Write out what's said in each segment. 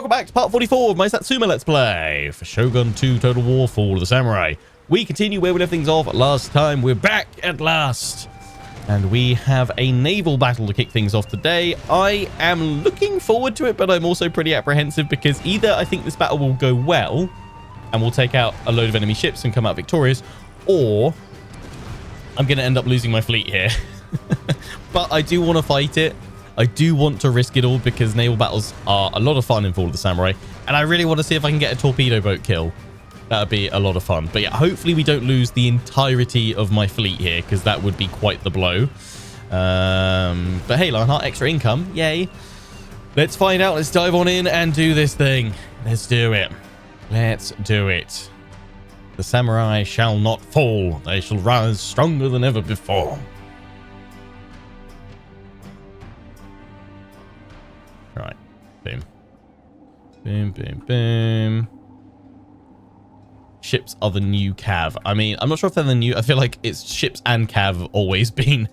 welcome back to part 44 of my Satsuma Let's Play for Shogun 2 Total War Fall of the Samurai. We continue where we left things off last time. We're back at last. And we have a naval battle to kick things off today. I am looking forward to it, but I'm also pretty apprehensive because either I think this battle will go well and we'll take out a load of enemy ships and come out victorious, or I'm going to end up losing my fleet here. But I do want to fight it. I do want to risk it all because naval battles are a lot of fun in Fall of the Samurai. And I really want to see if I can get a torpedo boat kill. That would be a lot of fun. But yeah, hopefully we don't lose the entirety of my fleet here because that would be quite the blow. But hey, Lionheart, extra income. Yay. Let's find out. Let's dive on in and do this thing. Let's do it. Let's do it. The samurai shall not fall. They shall rise stronger than ever before. Right. Boom. Boom, boom, boom. Ships are the new cav. I mean, I'm not sure if they're the new. I feel like it's ships and cav have always been.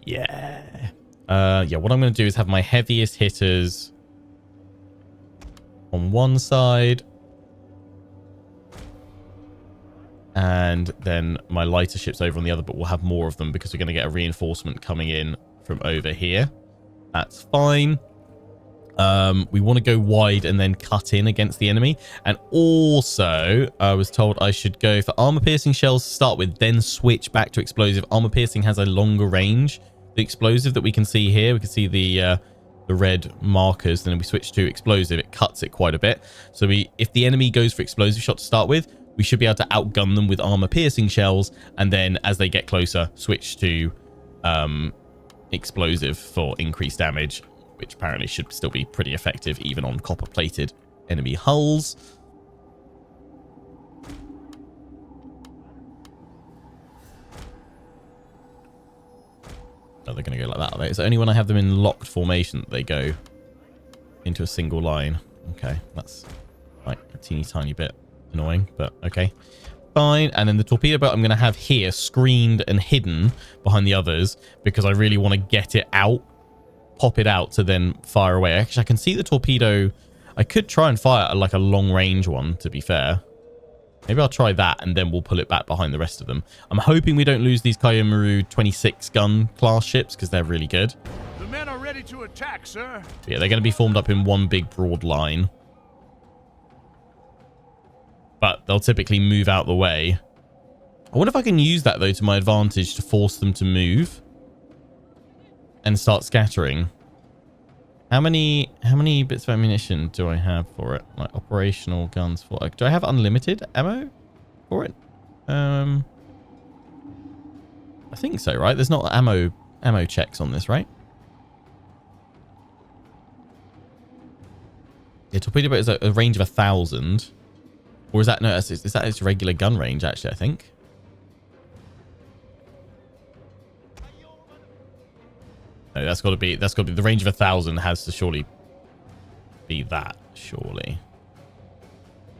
Yeah. Yeah, what I'm going to do is have my heaviest hitters on one side. And then my lighter ships over on the other, but we'll have more of them because we're going to get a reinforcement coming in from over here. That's fine. We want to go wide and then cut in against the enemy. And also, I was told I should go for armor-piercing shells to start with, then switch back to explosive. Armor-piercing has a longer range. The explosive that we can see here, we can see the red markers. Then we switch to explosive. It cuts it quite a bit. So if the enemy goes for explosive shot to start with, we should be able to outgun them with armor-piercing shells. And then as they get closer, switch to explosive for increased damage, which apparently should still be pretty effective even on copper-plated enemy hulls. Oh, they're going to go like that, are they? Is it only when I have them in locked formation that they go into a single line? Okay, that's like a teeny tiny bit annoying, but okay. Fine. And then the torpedo boat I'm going to have here screened and hidden behind the others because I really want to get it out. Pop it out to then fire away. Actually, I can see the torpedo. I could try and fire like a long range one, to be fair. Maybe I'll try that and then we'll pull it back behind the rest of them. I'm hoping we don't lose these Kaiomaru 26 gun class ships because they're really good. The men are ready to attack, sir. But yeah, they're going to be formed up in one big broad line. But they'll typically move out the way. I wonder if I can use that though to my advantage to force them to move and start scattering. How many bits of ammunition do I have for it? Like operational guns for it. Do I have unlimited ammo for it? I think so, right? There's not ammo checks on this, right? Yeah, torpedo boat is a range of 1,000. Or is that no? Is that its regular gun range? Actually, I think. No, that's got to be the range of 1,000 has to surely be that, surely.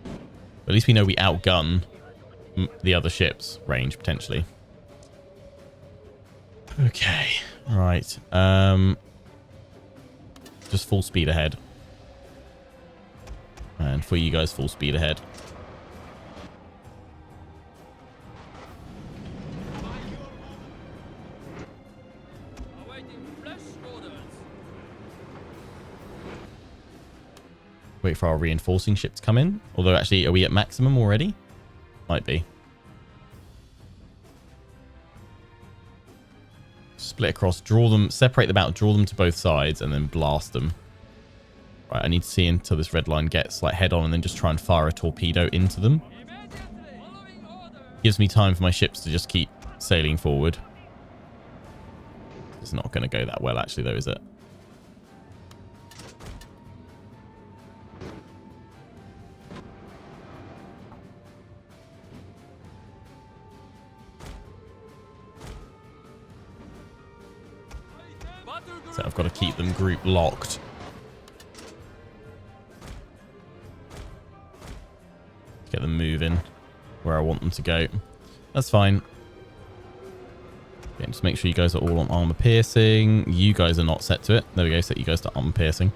But at least we know we outgun the other ships' range potentially. Okay, right. Just full speed ahead, and for you guys, full speed ahead. Wait for our reinforcing ship to come in. Although, actually, are we at maximum already? Might be. Split across, draw them, separate them out, draw them to both sides, and then blast them. Right, I need to see until this red line gets like head on, and then just try and fire a torpedo into them. Gives me time for my ships to just keep sailing forward. It's not going to go that well, actually, though, is it? So I've got to keep them group locked. Get them moving where I want them to go. That's fine. Yeah, just make sure you guys are all on armor piercing. You guys are not set to it. There we go. Set you guys to armor piercing.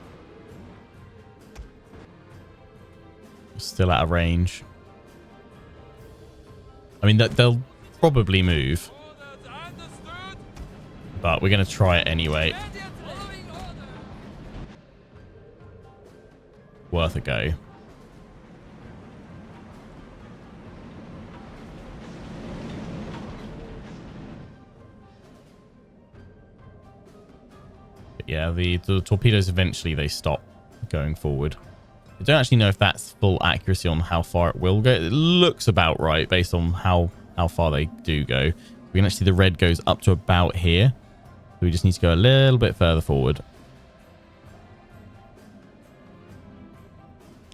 Still out of range. I mean, they'll probably move. But we're going to try it anyway. Worth a go. But yeah, the torpedoes eventually they stop going forward. I don't actually know if that's full accuracy on how far it will go. It looks about right based on how far they do go. We can actually see the red goes up to about here. So we just need to go a little bit further forward.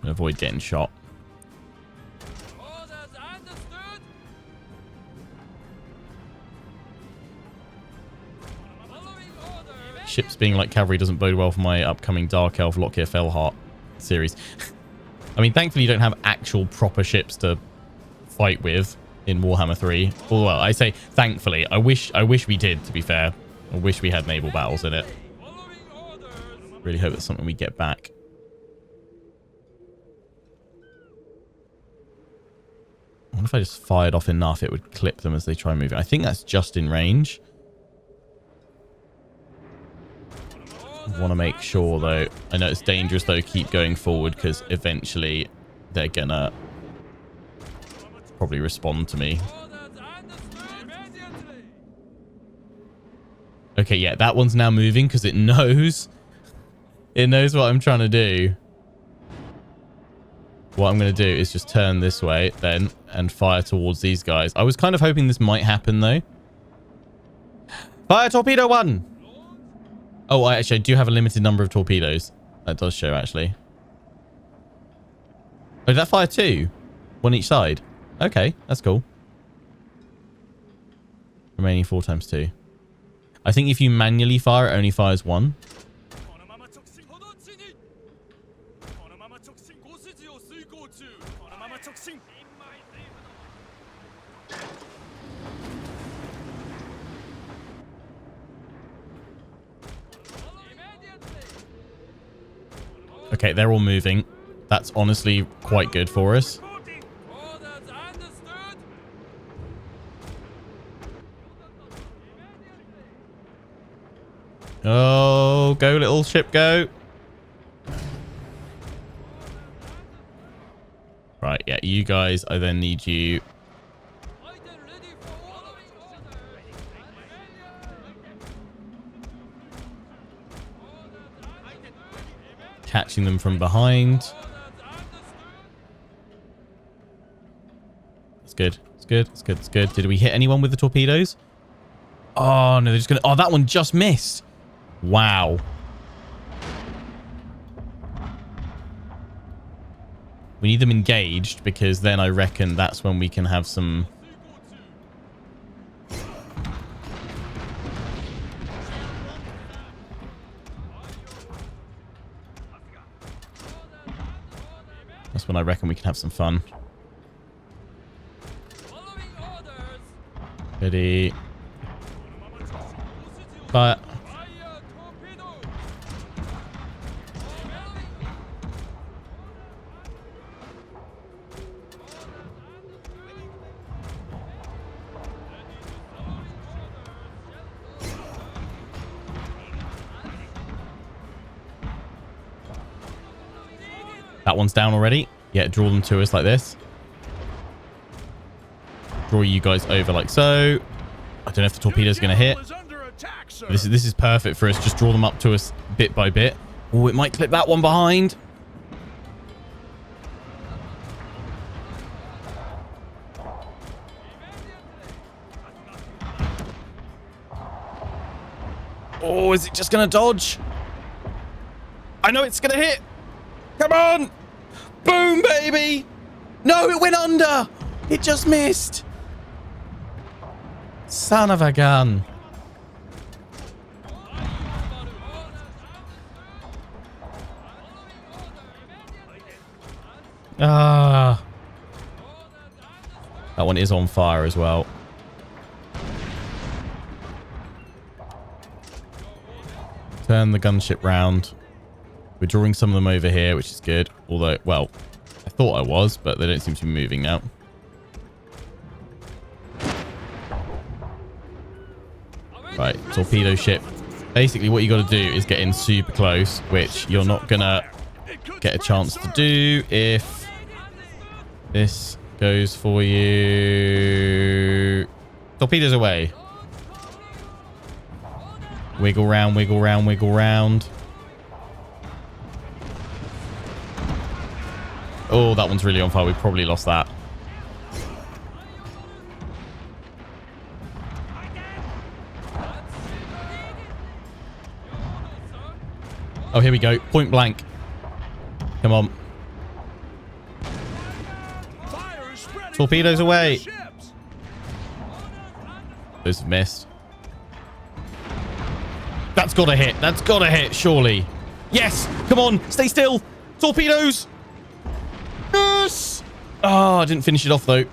And avoid getting shot. Ships being like cavalry doesn't bode well for my upcoming Dark Elf Lockyer Fellheart series. I mean, thankfully you don't have actual proper ships to fight with in Warhammer 3. Well, I say thankfully. I wish we did, to be fair. I wish we had naval battles in it. Really hope that's something we get back. I wonder if I just fired off enough, it would clip them as they try moving. I think that's just in range. I want to make sure, though. I know it's dangerous, though. Keep going forward, because eventually they're going to probably respond to me. Okay, yeah, that one's now moving because it knows. It knows what I'm trying to do. What I'm going to do is just turn this way then and fire towards these guys. I was kind of hoping this might happen, though. Fire torpedo 1! Oh, actually, I do have a limited number of torpedoes. That does show, actually. Oh, did that fire 2? 1 each side? Okay, that's cool. Remaining 4 times 2. I think if you manually fire, it only fires 1. Okay, they're all moving. That's honestly quite good for us. Oh, go little ship, go. Right, yeah, you guys, I then need you. Catching them from behind. It's good. It's good. It's good. It's good. Did we hit anyone with the torpedoes? Oh, no, they're just going to... Oh, that one just missed. Wow. We need them engaged because then I reckon that's when we can have some... That's when I reckon we can have some fun. Ready. Fire. That one's down already. Yeah, draw them to us like this. Draw you guys over like so. I don't know if the torpedo's going to hit. This is perfect for us. Just draw them up to us bit by bit. Oh, it might clip that one behind. Oh, is it just going to dodge? I know it's going to hit. Come on. Boom, baby. No, it went under. It just missed. Son of a gun. Ah. That one is on fire as well. Turn the gunship round. We're drawing some of them over here, which is good. Although, well, I thought I was, but they don't seem to be moving now. Right, torpedo ship. Basically, what you got to do is get in super close, which you're not going to get a chance to do if this goes for you. Torpedoes away. Wiggle round, wiggle round, wiggle round. Oh, that one's really on fire. We probably lost that. Oh, here we go. Point blank. Come on. Torpedoes away. Those have missed. That's got to hit. That's got to hit, surely. Yes. Come on. Stay still. Torpedoes. Yes. Oh, I didn't finish it off, though.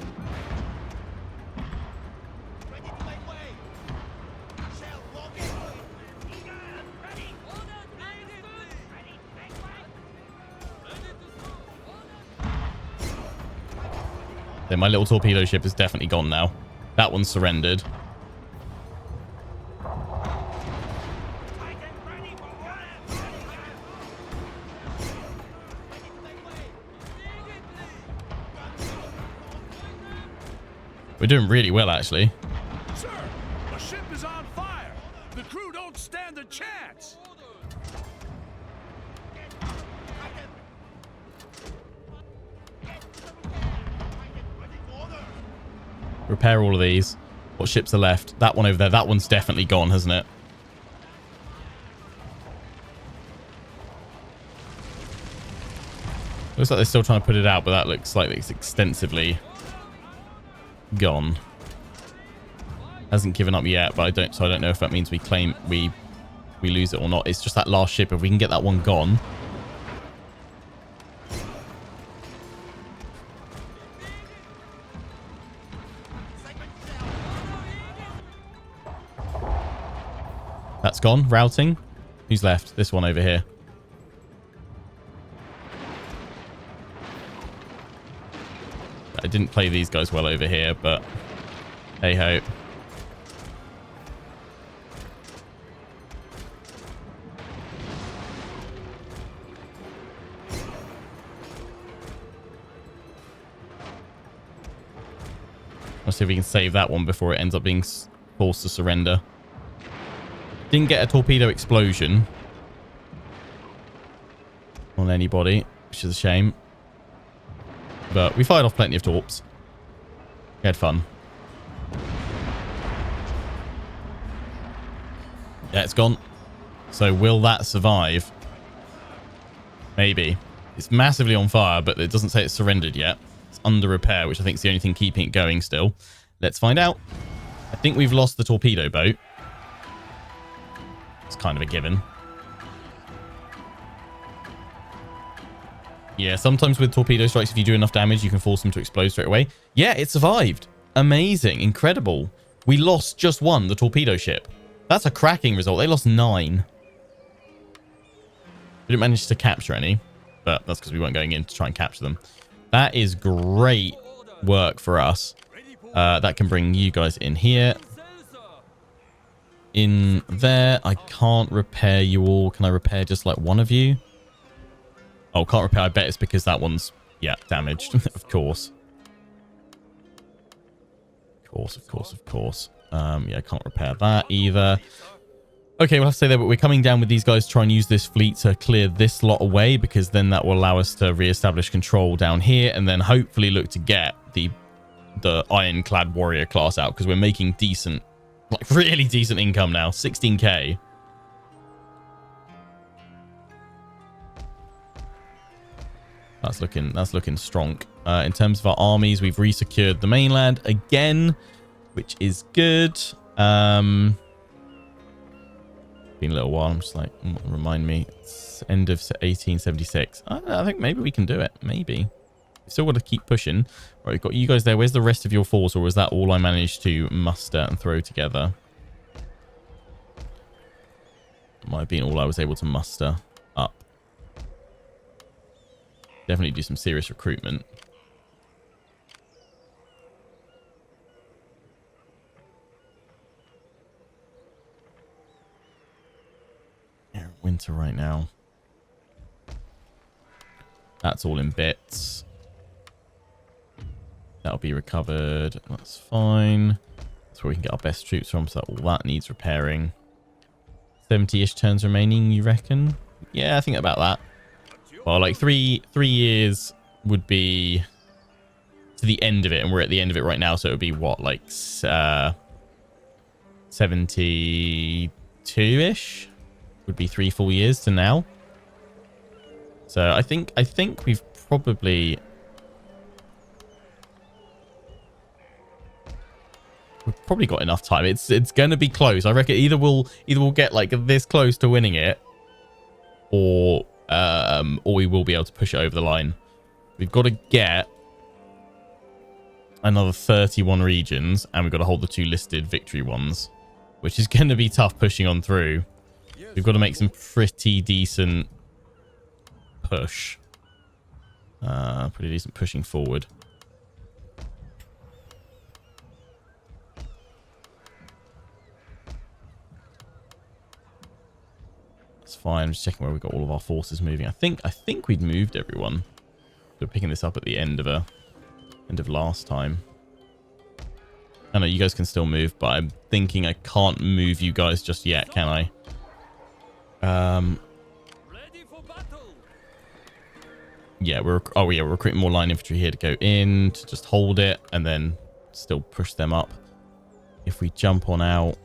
Then my little torpedo ship is definitely gone now. That one's surrendered. We're doing really well, actually. Sir, a ship is on fire. The crew don't stand a chance. Repair all of these. What ships are left? That one over there. That one's definitely gone, hasn't it? Looks like they're still trying to put it out, but that looks like it's extensively gone. Hasn't given up yet, but I don't know if that means we lose it or not. It's just that last ship. If we can get that one gone. That's gone. Routing. Who's left? This one over here. I didn't play these guys well over here, but hey ho. Let's see if we can save that one before it ends up being forced to surrender. Didn't get a torpedo explosion on anybody, which is a shame. But we fired off plenty of torps. We had fun. Yeah, it's gone. So will that survive? Maybe. It's massively on fire, but it doesn't say it's surrendered yet. It's under repair, which I think is the only thing keeping it going still. Let's find out. I think we've lost the torpedo boat. It's kind of a given. Yeah, sometimes with torpedo strikes, if you do enough damage, you can force them to explode straight away. Yeah, it survived. Amazing. Incredible. We lost just one, the torpedo ship. That's a cracking result. They lost 9. We didn't manage to capture any, but that's because we weren't going in to try and capture them. That is great work for us. That can bring you guys in here. In there. I can't repair you all. Can I repair just like one of you? Oh, can't repair. I bet it's because that one's, yeah, damaged. Of course. Of course. Yeah, I can't repair that either. Okay, we'll have to say that, but we're coming down with these guys to try and use this fleet to clear this lot away, because then that will allow us to re-establish control down here, and then hopefully look to get the ironclad warrior class out, because we're making decent, like really decent income now. 16k. That's looking strong. In terms of our armies, we've resecured the mainland again, which is good. Been a little while. I'm just like, remind me. It's end of 1876. I think maybe we can do it. Maybe. Still got to keep pushing. Right, we've got you guys there. Where's the rest of your force, or was that all I managed to muster and throw together? Might have been all I was able to muster up. Definitely do some serious recruitment. Yeah, winter right now. That's all in bits. That'll be recovered. That's fine. That's where we can get our best troops from. So all that needs repairing. 70-ish turns remaining, you reckon? Yeah, I think about that. Well, like three years would be to the end of it, and we're at the end of it right now. So it would be what, like 72-ish would be 3 full years to now. So I think we've probably. We've probably got enough time. It's going to be close. I reckon either we'll get like this close to winning it, or we will be able to push it over the line. We've got to get another 31 regions, and we've got to hold the 2 listed victory ones, which is going to be tough pushing on through. We've got to make some pretty decent push. Pretty decent pushing forward. Fine. I'm just checking where we got all of our forces moving. I think we'd moved everyone. We're picking this up at the end of last time. I know you guys can still move, but I'm thinking I can't move you guys just yet, can I? Yeah, we're recruiting more line infantry here to go in to just hold it and then still push them up. If we jump on out.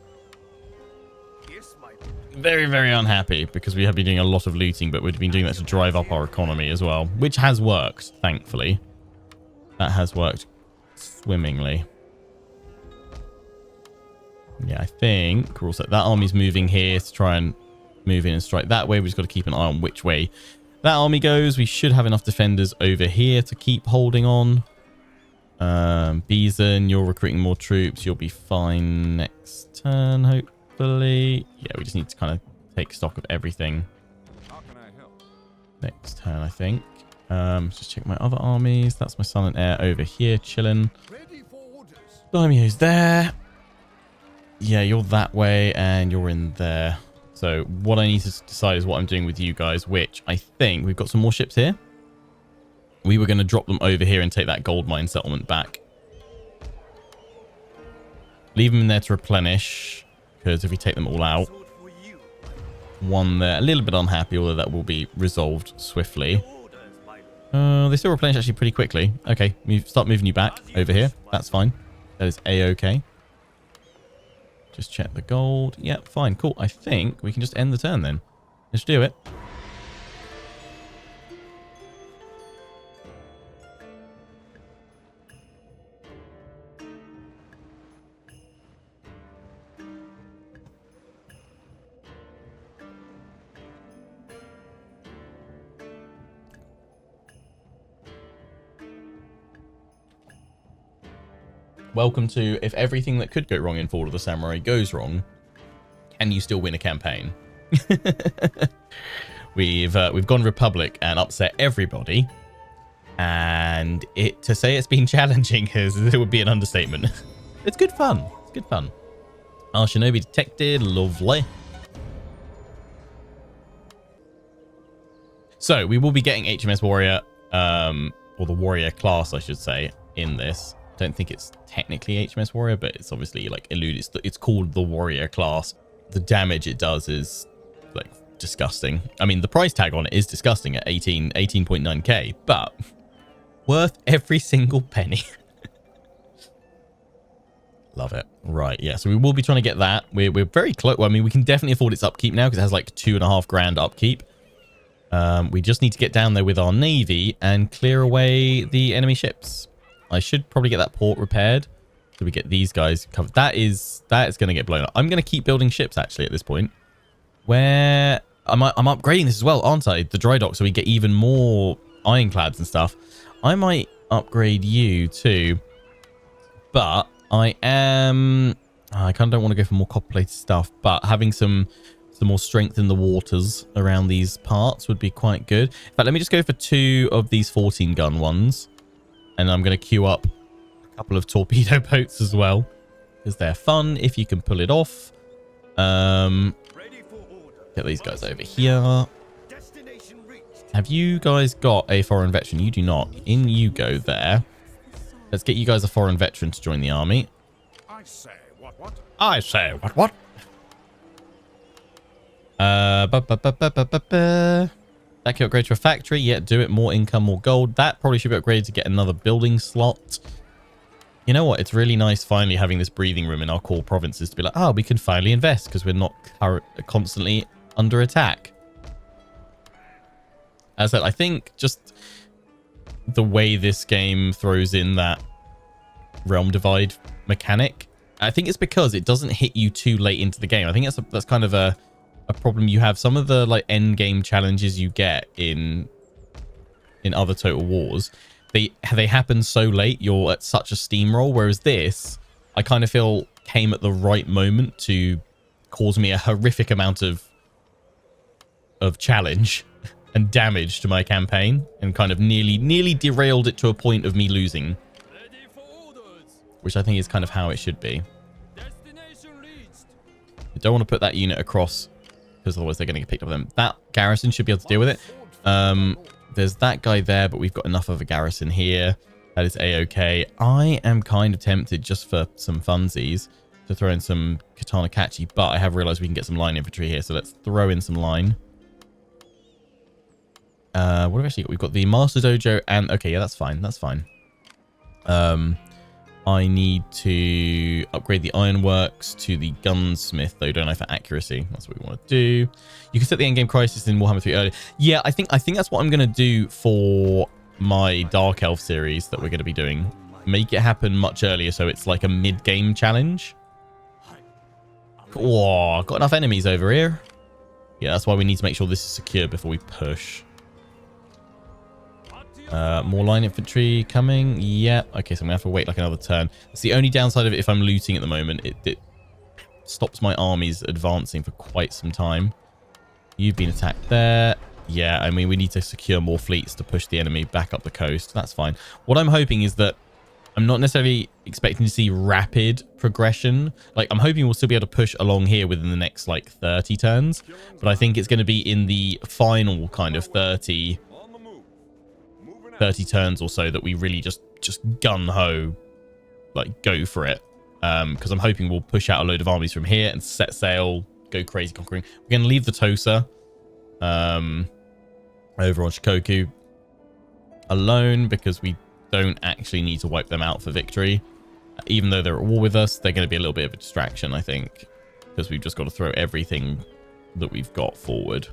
Very, very unhappy because we have been doing a lot of looting, but we've been doing that to drive up our economy as well, which has worked, thankfully. That has worked swimmingly. Yeah, I think we're all set. That army's moving here to try and move in and strike that way. We've just got to keep an eye on which way that army goes. We should have enough defenders over here to keep holding on. Beeson, you're recruiting more troops. You'll be fine next turn, hopefully. Yeah, we just need to kind of take stock of everything. How can I help? Next turn, I think. Just check my other armies. That's my Sun and Air over here chilling. Daimyo's there. Yeah, you're that way and you're in there. So what I need to decide is what I'm doing with you guys, which I think we've got some more ships here. We were going to drop them over here and take that gold mine settlement back. Leave them in there to replenish. Because if we take them all out, one there, a little bit unhappy, although that will be resolved swiftly. They still replenish actually pretty quickly. Okay, start moving you back over here. That's fine. That is A-okay. Just check the gold. Yep, fine, cool. I think we can just end the turn then. Let's do it. Welcome to if everything that could go wrong in Fall of the Samurai goes wrong, can you still win a campaign? We've gone Republic and upset everybody, and to say it's been challenging it would be an understatement. It's good fun. It's good fun. Our Shinobi detected, lovely. So we will be getting HMS Warrior, or the Warrior class, I should say, in this. Don't think it's technically HMS Warrior, but it's obviously like it's called the Warrior class. The damage it does is like disgusting. I mean, the price tag on it is disgusting at 18.9k, but worth every single penny. Love it. Right, yeah, so we will be trying to get that. We're very close. Well, I mean, we can definitely afford its upkeep now because it has like 2.5 grand upkeep. We just need to get down there with our navy and clear away the enemy ships. I should probably get that port repaired so we get these guys covered. That is going to get blown up. I'm going to keep building ships actually at this point. Where I'm upgrading this as well, aren't I? The dry dock, so we get even more ironclads and stuff. I might upgrade you too, but I kind of don't want to go for more copper plated stuff. But having some some more strength in the waters around these parts would be quite good. In fact, let me just go for 2 of these 14 gun ones. And I'm going to queue up a couple of torpedo boats as well, because they're fun if you can pull it off. Get these guys over here. Have you guys got a foreign veteran? You do not. In you go there. Let's get you guys a foreign veteran to join the army. I say, what? I say, what? That can upgrade to a factory. Yeah, do it. More income, more gold. That probably should be upgraded to get another building slot. You know what? It's really nice finally having this breathing room in our core provinces to be like, oh, we can finally invest because we're not constantly under attack. As I said, I think just the way this game throws in that realm divide mechanic, I think it's because it doesn't hit you too late into the game. I think that's kind of a problem you have. Some of the like end game challenges you get in other Total Wars, they happen so late, you're at such a steamroll, whereas this I kind of feel came at the right moment to cause me a horrific amount of challenge and damage to my campaign, and kind of nearly derailed it to a point of me losing, which I think is kind of how it should be. I don't want to put that unit across because otherwise they're going to get picked up them. That garrison should be able to deal with it. There's that guy there, but we've got enough of a garrison here. That is a-okay. I am kind of tempted just for some funsies to throw in some Katana Kachi, but I have realized we can get some line infantry here, so let's throw in some line. What have we actually got? We've got the Master Dojo and... Okay, yeah, that's fine. That's fine. I need to upgrade the ironworks to the gunsmith, though, don't I, for accuracy? That's what we want to do. You can set the endgame crisis in Warhammer 3 early. Yeah, I think that's what I'm going to do for my Dark Elf series that we're going to be doing. Make it happen much earlier, so it's like a mid-game challenge. Oh, got enough enemies over here. Yeah, that's why we need to make sure this is secure before we push. More line infantry coming. Yeah. Okay, so I'm going to have to wait like another turn. It's the only downside of it if I'm looting at the moment. It stops my armies advancing for quite some time. You've been attacked there. Yeah, I mean, we need to secure more fleets to push the enemy back up the coast. That's fine. What I'm hoping is that I'm not necessarily expecting to see rapid progression. Like, I'm hoping we'll still be able to push along here within the next, like, 30 turns. But I think it's going to be in the final kind of 30 turns or so that we really just gun-ho, like, go for it. Because I'm hoping we'll push out a load of armies from here and set sail, go crazy conquering. We're going to leave the Tosa over on Shikoku alone because we don't actually need to wipe them out for victory. Even though they're at war with us, they're going to be a little bit of a distraction, I think, because we've just got to throw everything that we've got forward.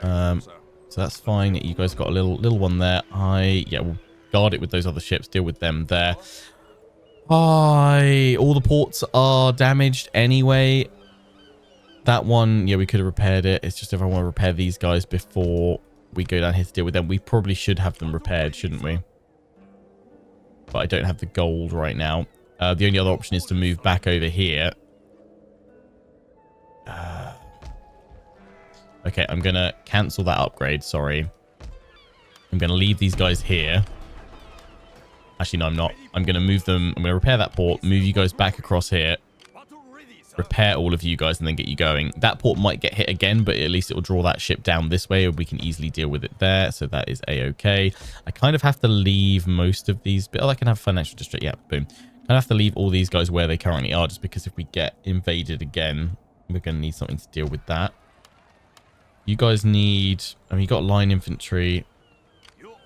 So that's fine. You guys got a little one there. Yeah, we'll guard it with those other ships, deal with them there. All the ports are damaged anyway. That one, yeah, we could have repaired it. It's just if I want to repair these guys before we go down here to deal with them, we probably should have them repaired, shouldn't we? But I don't have the gold right now. The only other option is to move back over here. Okay, I'm going to cancel that upgrade. Sorry. I'm going to leave these guys here. Actually, no, I'm not. I'm going to move them. I'm going to repair that port, move you guys back across here, repair all of you guys, and then get you going. That port might get hit again, but at least it will draw that ship down this way, and we can easily deal with it there. So that is a-okay. I kind of have to leave most of these. Oh, I can have financial district. Yeah, boom. I have to leave all these guys where they currently are, just because if we get invaded again, we're going to need something to deal with that. You guys need... I mean, you got line infantry.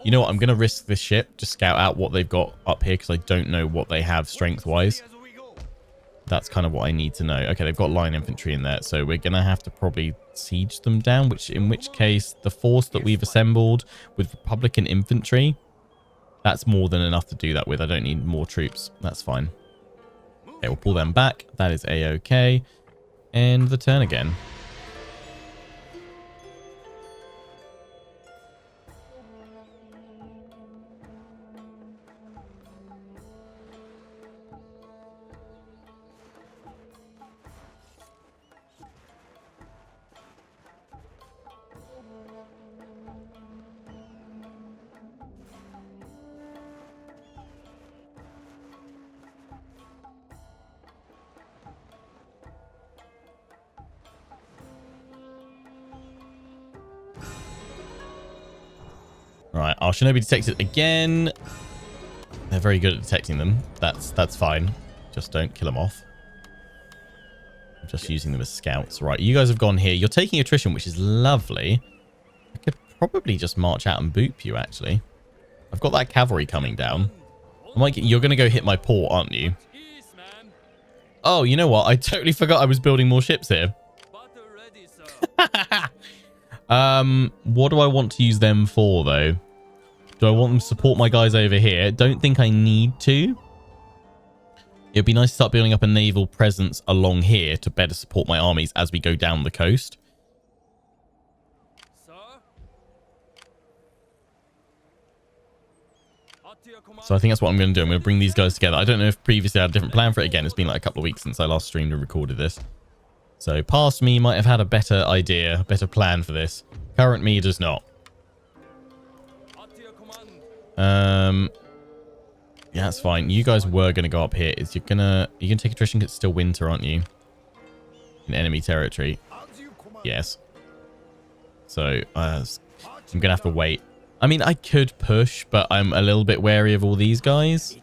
You know what? I'm going to risk this ship. Just scout out what they've got up here because I don't know what they have strength-wise. That's kind of what I need to know. Okay, they've got line infantry in there. So we're going to have to probably siege them down, in which case the force that we've assembled with Republican infantry, that's more than enough to do that with. I don't need more troops. That's fine. Okay, we'll pull them back. That is a-okay. And the turn again. All right, our shinobi detected again. They're very good at detecting them. That's fine. Just don't kill them off. I'm just using them as scouts. Right, you guys have gone here. You're taking attrition, which is lovely. I could probably just march out and boop you, actually. I've got that cavalry coming down. You're going to go hit my port, aren't you? Oh, you know what? I totally forgot I was building more ships here. What do I want to use them for, though? Do I want them to support my guys over here? Don't think I need to. It'd be nice to start building up a naval presence along here to better support my armies as we go down the coast. So I think that's what I'm going to do. I'm going to bring these guys together. I don't know if previously I had a different plan for it. Again, it's been like a couple of weeks since I last streamed and recorded this. So past me might have had a better idea, a better plan for this. Current me does not. Yeah, that's fine. You guys were going to go up here. You're gonna take attrition because it's still winter, aren't you? In enemy territory. Yes. So I'm going to have to wait. I mean, I could push, but I'm a little bit wary of all these guys.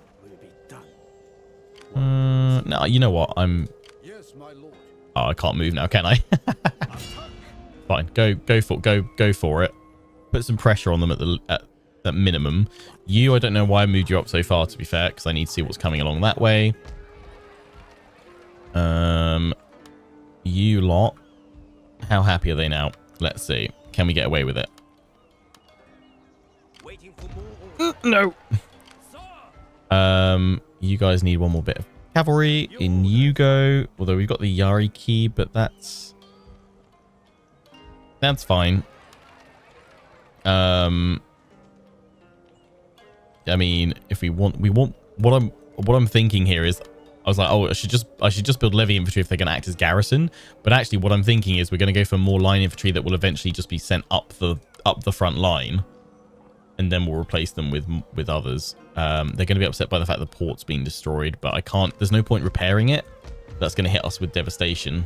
No, you know what? Oh, I can't move now, can I? Fine. Go for it. Put some pressure on them at minimum. I don't know why I moved you up so far, to be fair, because I need to see what's coming along that way. You lot. How happy are they now? Let's see. Can we get away with it? No. You guys need one more bit of cavalry. In you go. Although we've got the Yari key, but that's fine. I mean, if we want what I'm thinking here is, I was like, oh, I should just build levy infantry if they're going to act as garrison. But actually, what I'm thinking is we're going to go for more line infantry that will eventually just be sent up the front line, and then we'll replace them with others. They're going to be upset by the fact the port's being destroyed, but I can't. There's no point repairing it. That's going to hit us with devastation.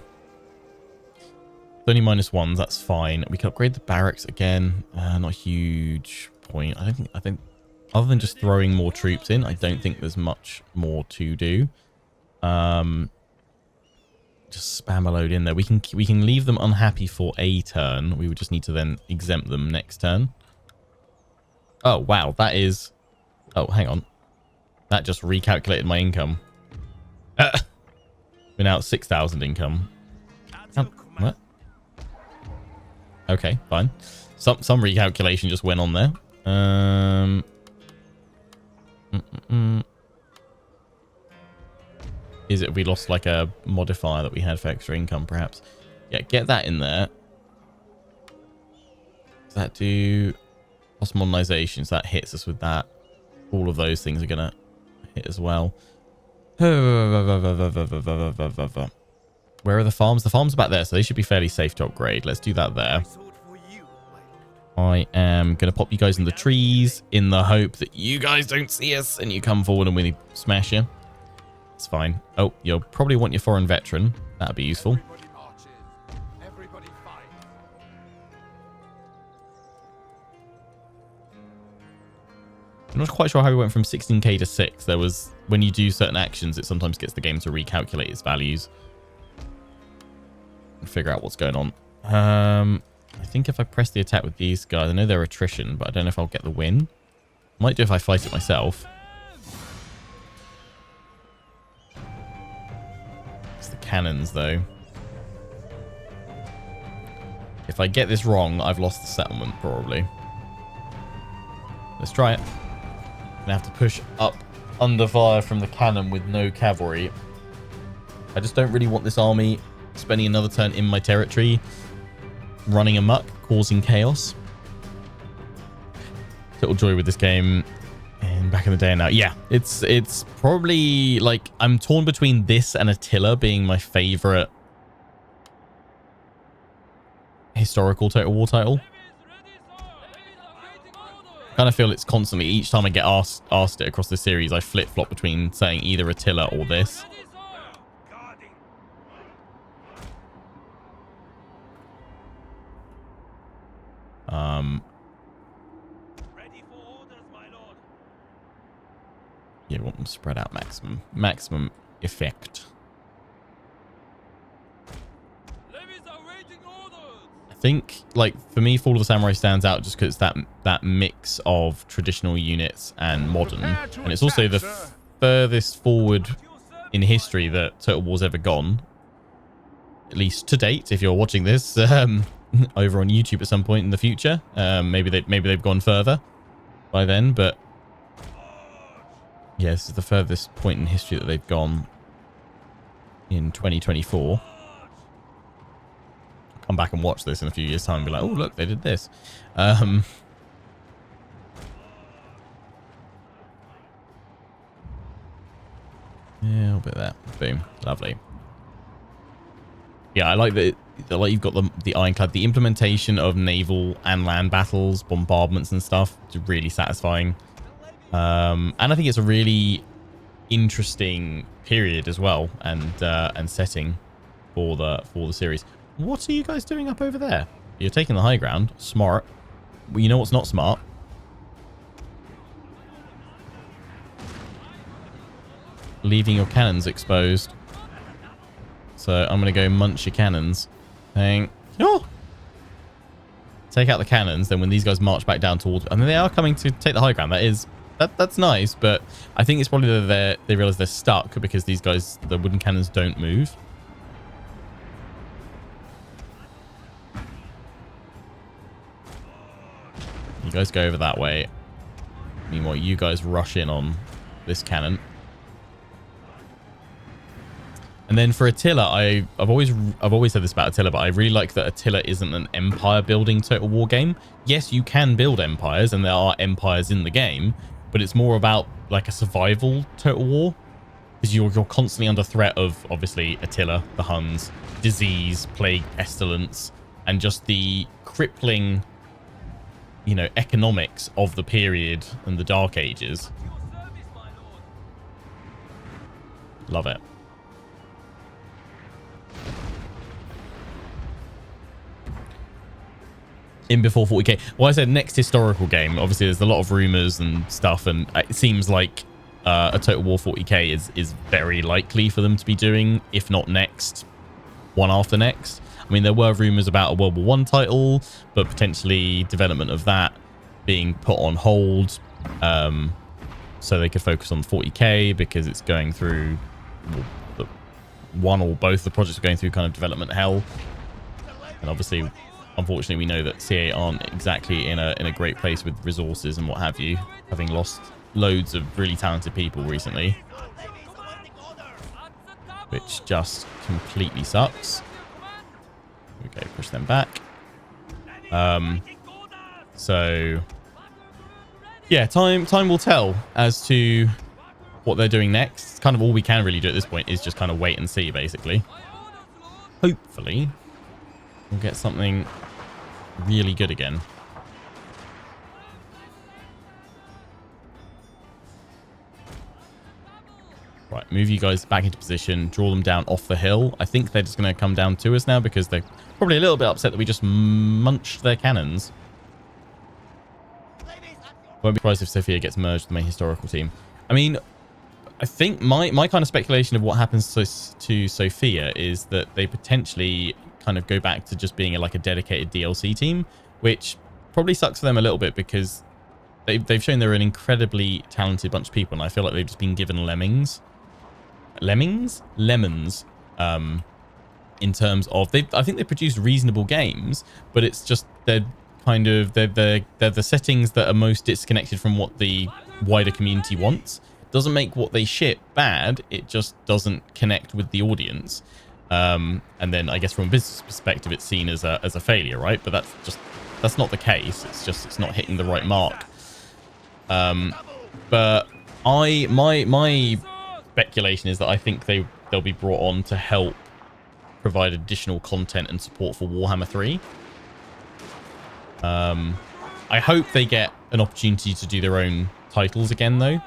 It's only -1s. That's fine. We can upgrade the barracks again. Not a huge point. I think other than just throwing more troops in, I don't think there's much more to do. Just spam a load in there. We can leave them unhappy for a turn. We would just need to then exempt them next turn. Oh, wow. That is... Oh, hang on. That just recalculated my income. We're now at 6,000 income. What? Okay, fine. Some recalculation just went on there. Is it we lost like a modifier that we had for extra income, perhaps? Yeah, get that in there. Does that do... Plus modernizations, that hits us with that. All of those things are going to hit as well. Where are the farms? The farms are back there, so they should be fairly safe to upgrade. Let's do that there. I am going to pop you guys in the trees in the hope that you guys don't see us and you come forward and we smash you. It's fine. Oh, you'll probably want your foreign veteran. That'd be useful. I'm not quite sure how we went from 16k to 6. There was, when you do certain actions, it sometimes gets the game to recalculate its values and figure out what's going on. I think if I press the attack with these guys, I know they're attrition, but I don't know if I'll get the win. Might do if I fight it myself. It's the cannons, though. If I get this wrong, I've lost the settlement, probably. Let's try it. I have to push up under fire from the cannon with no cavalry. I just don't really want this army spending another turn in my territory, running amok, causing chaos. Total joy with this game. And back in the day now, yeah, it's probably like I'm torn between this and Attila being my favorite historical Total War title. I kind of feel it's constantly, each time I get asked it across the series, I flip-flop between saying either Attila or this. Yeah, we want them spread out maximum effect. I think, like, for me, Fall of the Samurai stands out just because it's that mix of traditional units and modern, and it's also the furthest forward in history that Total War's ever gone, at least to date. If you're watching this over on YouTube at some point in the future, maybe they've gone further by then, but yeah, this is the furthest point in history that they've gone in 2024. Come back and watch this in a few years' time and be like, oh, look, they did this. Yeah, a little bit there. Boom. Lovely. Yeah, I like that. Like, you've got the ironclad. The implementation of naval and land battles, bombardments and stuff is really satisfying. And I think it's a really interesting period as well, and setting for the series. What are you guys doing up over there? You're taking the high ground. Smart. Well, you know what's not smart? Leaving your cannons exposed. So I'm going to go munch your cannons. Thank you. Take out the cannons. Then when these guys march back down towards... I mean, they are coming to take the high ground. That's nice. But I think it's probably that they realize they're stuck because these guys, the wooden cannons, don't move. You guys go over that way. Meanwhile, you guys rush in on this cannon. And then for Attila, I've always said this about Attila, but I really like that Attila isn't an empire building Total War game. Yes, you can build empires, and there are empires in the game, but it's more about like a survival Total War, because you're constantly under threat of, obviously, Attila, the Huns, disease, plague, pestilence, and just the crippling, you know, economics of the period and the Dark Ages. Love it. In before 40k. Well, I said next historical game. Obviously, there's a lot of rumors and stuff, and it seems like a Total War 40k is very likely for them to be doing, if not next, one after next. I mean, there were rumors about a World War I title, but potentially development of that being put on hold, so they could focus on 40k because it's going through one or both the projects are going through kind of development hell, and obviously, unfortunately, we know that CA aren't exactly in a great place with resources and what have you, having lost loads of really talented people recently, which just completely sucks. Okay, push them back. So yeah, time will tell as to what they're doing next. It's kind of all we can really do at this point is just kind of wait and see, basically. Hopefully we'll get something really good again. Right, move you guys back into position, draw them down off the hill. I think they're just going to come down to us now because they're probably a little bit upset that we just munched their cannons. Won't be surprised if Sophia gets merged with my historical team. I mean, I think my kind of speculation of what happens to Sophia is that they potentially kind of go back to just being like a dedicated DLC team, which probably sucks for them a little bit because they've shown they're an incredibly talented bunch of people, and I feel like they've just been given lemons, in terms of I think they produce reasonable games, but it's just they're the settings that are most disconnected from what the wider community wants. Doesn't make what they ship bad, it just doesn't connect with the audience. And then I guess from a business perspective, it's seen as a failure, right? But that's not the case. It's not hitting the right mark. But my speculation is that I think they'll be brought on to help provide additional content and support for Warhammer 3. I hope they get an opportunity to do their own titles again, though,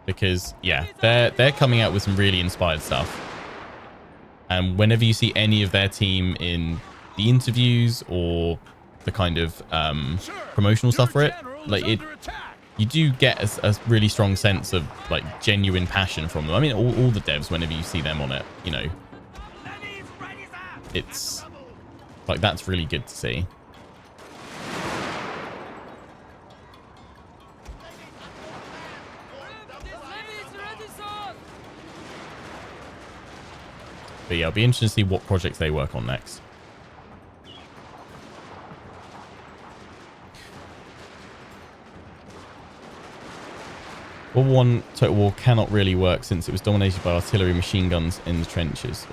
because yeah, they're coming out with some really inspired stuff. And whenever you see any of their team in the interviews or the kind of promotional stuff for it, like you do get a really strong sense of like genuine passion from them. I mean, all the devs, whenever you see them on it, you know, it's like, that's really good to see. But yeah, it'll be interesting to see what projects they work on next. World War I Total War cannot really work since it was dominated by artillery machine guns in the trenches.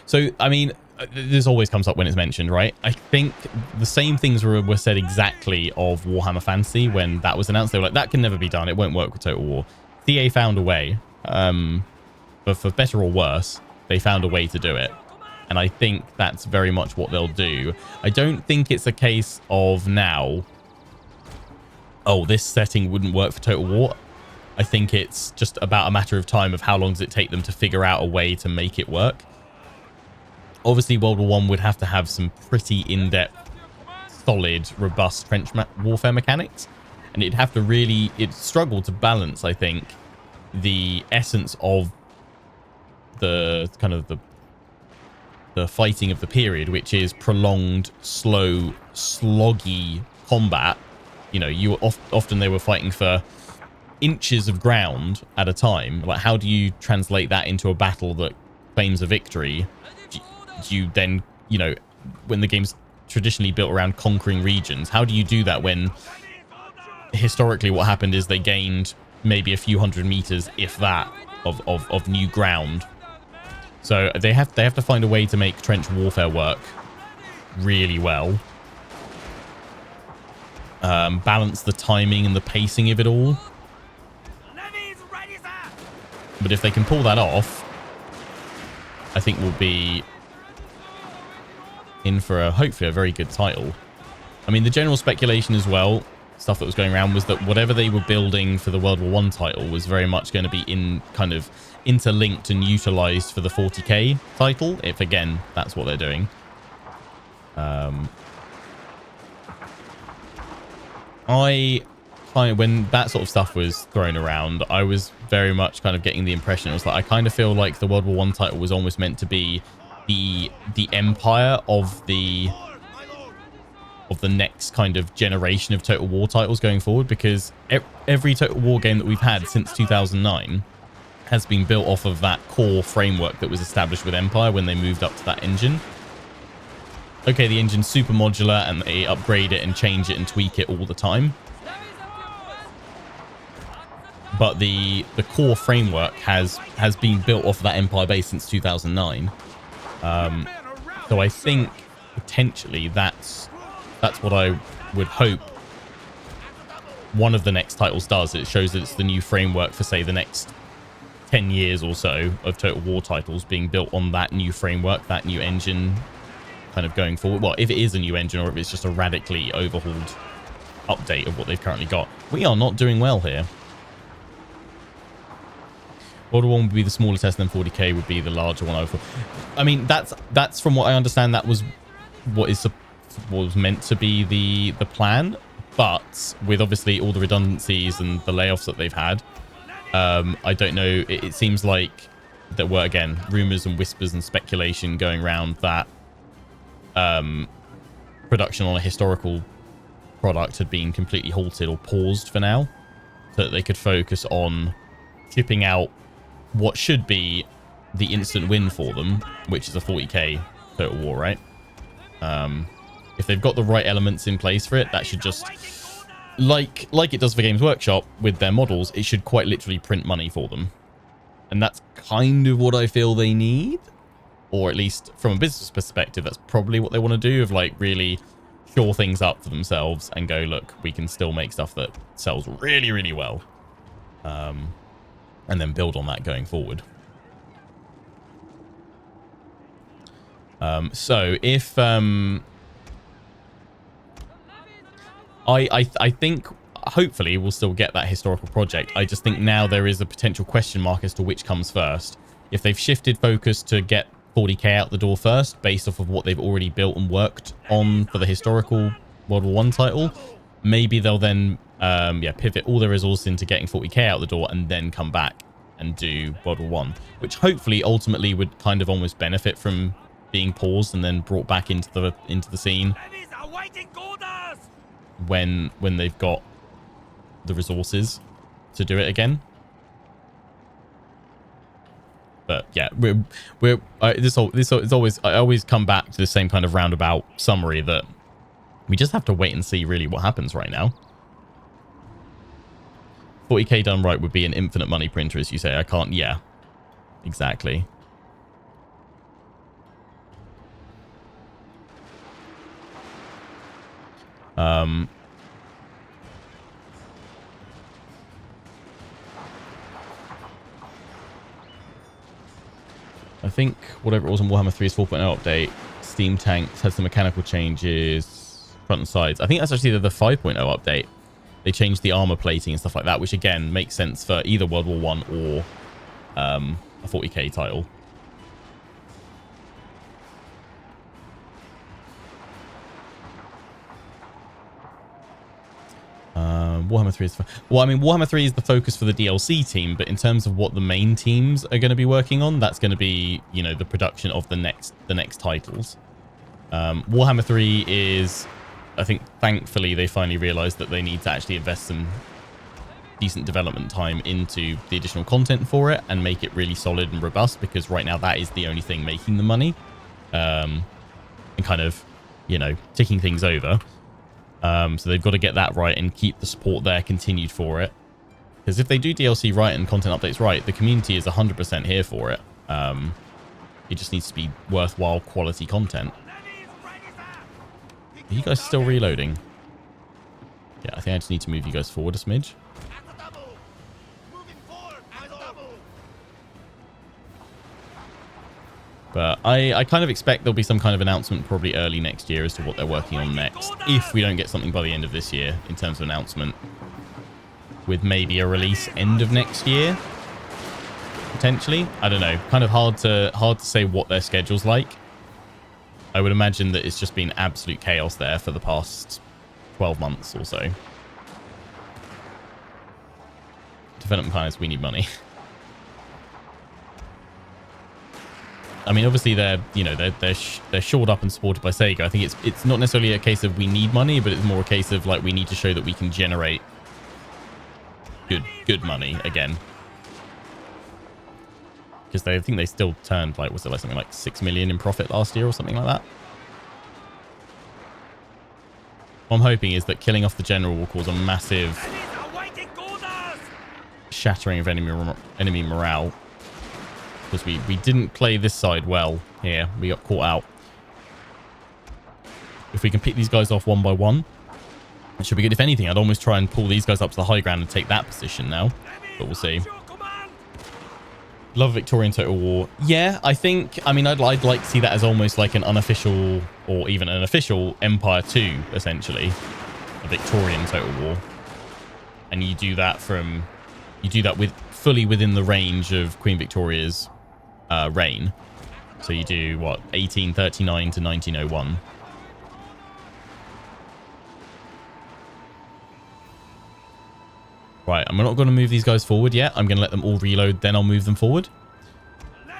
So, I mean, this always comes up when it's mentioned, right? I think the same things were said exactly of Warhammer Fantasy when that was announced. They were like, that can never be done. It won't work with Total War. CA found a way, but for better or worse, they found a way to do it. And I think that's very much what they'll do. I don't think it's a case of now, oh, this setting wouldn't work for Total War. I think it's just about a matter of time of how long does it take them to figure out a way to make it work. Obviously, World War I would have to have some pretty in-depth, solid, robust trench warfare mechanics. And it'd have to really, it'd struggle to balance, I think, the essence of the kind of the fighting of the period, which is prolonged, slow, sloggy combat. You know, often they were fighting for inches of ground at a time. Like, how do you translate that into a battle that claims a victory? Do you then, you know, when the game's traditionally built around conquering regions, how do you do that when historically what happened is they gained maybe a few hundred meters, if that, of new ground? So they have to find a way to make trench warfare work really well. Balance the timing and the pacing of it all. But if they can pull that off, I think we'll be in for hopefully a very good title. I mean, the general speculation as well, stuff that was going around, was that whatever they were building for the World War I title was very much going to be in kind of interlinked and utilized for the 40k title, if again that's what they're doing. When that sort of stuff was thrown around, I was very much kind of getting the impression, it was like, I kind of feel like the World War I title was almost meant to be the empire of the next kind of generation of Total War titles going forward, because every Total War game that we've had since 2009 has been built off of that core framework that was established with Empire when they moved up to that engine. Okay, the engine's super modular and they upgrade it and change it and tweak it all the time. But the core framework has been built off of that Empire base since 2009. So I think potentially that's what I would hope one of the next titles does. It shows that it's the new framework for, say, the next 10 years or so of Total War titles being built on that new framework, that new engine kind of going forward. Well, if it is a new engine or if it's just a radically overhauled update of what they've currently got. We are not doing well here. World War I would be the smaller test, and then 40k would be the larger one. I mean, that's from what I understand, that was what was meant to be the plan. But with obviously all the redundancies and the layoffs that they've had, I don't know. It seems like there were, again, rumors and whispers and speculation going around that production on a historical product had been completely halted or paused for now, so that they could focus on shipping out what should be the instant win for them, which is a 40k Total War, right? If they've got the right elements in place for it, that should just, like it does for Games Workshop with their models, it should quite literally print money for them. And that's kind of what I feel they need, or at least from a business perspective, that's probably what they want to do, of like really shore things up for themselves and go, look, we can still make stuff that sells really, really well. And then build on that going forward. So if I think hopefully we'll still get that historical project. I just think now there is a potential question mark as to which comes first. If they've shifted focus to get 40k out the door first, based off of what they've already built and worked on for the historical World War I title, maybe they'll then yeah, pivot all their resources into getting 40k out the door and then come back and do World War One, which hopefully ultimately would kind of almost benefit from being paused and then brought back into the scene when they've got the resources to do it again. But yeah, this is always, I always come back to the same kind of roundabout summary that we just have to wait and see really what happens right now. 40k done right would be an infinite money printer, as you say. I can't, yeah, exactly. I think whatever it was on Warhammer 3's 4.0 update, Steam Tanks had some mechanical changes, front and sides. I think that's actually the 5.0 update. They changed the armor plating and stuff like that, which again makes sense for either World War One or a 40k title. Warhammer 3 is... Well, I mean, Warhammer 3 is the focus for the DLC team, but in terms of what the main teams are going to be working on, that's going to be, you know, the production of the next titles. Warhammer 3 is... I think, thankfully, they finally realized that they need to actually invest some decent development time into the additional content for it and make it really solid and robust, because right now that is the only thing making the money. And kind of, you know, ticking things over. So they've got to get that right and keep the support there continued for it. Because if they do DLC right and content updates right, the community is 100% here for it. It just needs to be worthwhile quality content. Are you guys still reloading? Yeah, I think I just need to move you guys forward a smidge. But I kind of expect there'll be some kind of announcement probably early next year as to what they're working on next. If we don't get something by the end of this year in terms of announcement. With maybe a release end of next year. Potentially. I don't know. Kind of hard to say what their schedule's like. I would imagine that it's just been absolute chaos there for the past 12 months or so. Development planners, we need money. I mean, obviously they're, you know, they're shored up and supported by Sega. I think it's not necessarily a case of we need money, but it's more a case of like we need to show that we can generate good money again. Because I think they still turned like, was it like something like 6 million in profit last year or something like that? What I'm hoping is that killing off the general will cause a massive shattering of enemy morale. Because we didn't play this side well here. We got caught out. If we can pick these guys off one by one, it should be good. If anything, I'd almost try and pull these guys up to the high ground and take that position now. But we'll see. Love Victorian Total War. Yeah, I think... I mean, I'd like to see that as almost like an unofficial or even an official Empire 2, essentially. A Victorian Total War. And you do that from... You do that with fully within the range of Queen Victoria's reign. So you do, what, 1839 to 1901. Right, I'm not going to move these guys forward yet. I'm going to let them all reload, then I'll move them forward.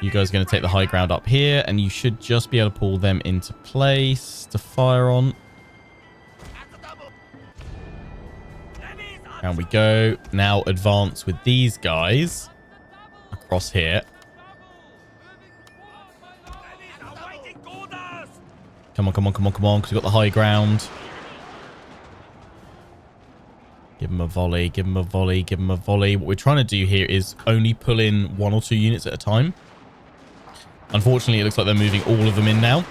You guys are going to take the high ground up here, and you should just be able to pull them into place to fire on. Down we go. Now advance with these guys across here. Come on, come on, come on, come on, because we've got the high ground. Give him a volley, give him a volley, give him a volley. What we're trying to do here is only pull in 1 or 2 units at a time. Unfortunately, it looks like they're moving all of them in now.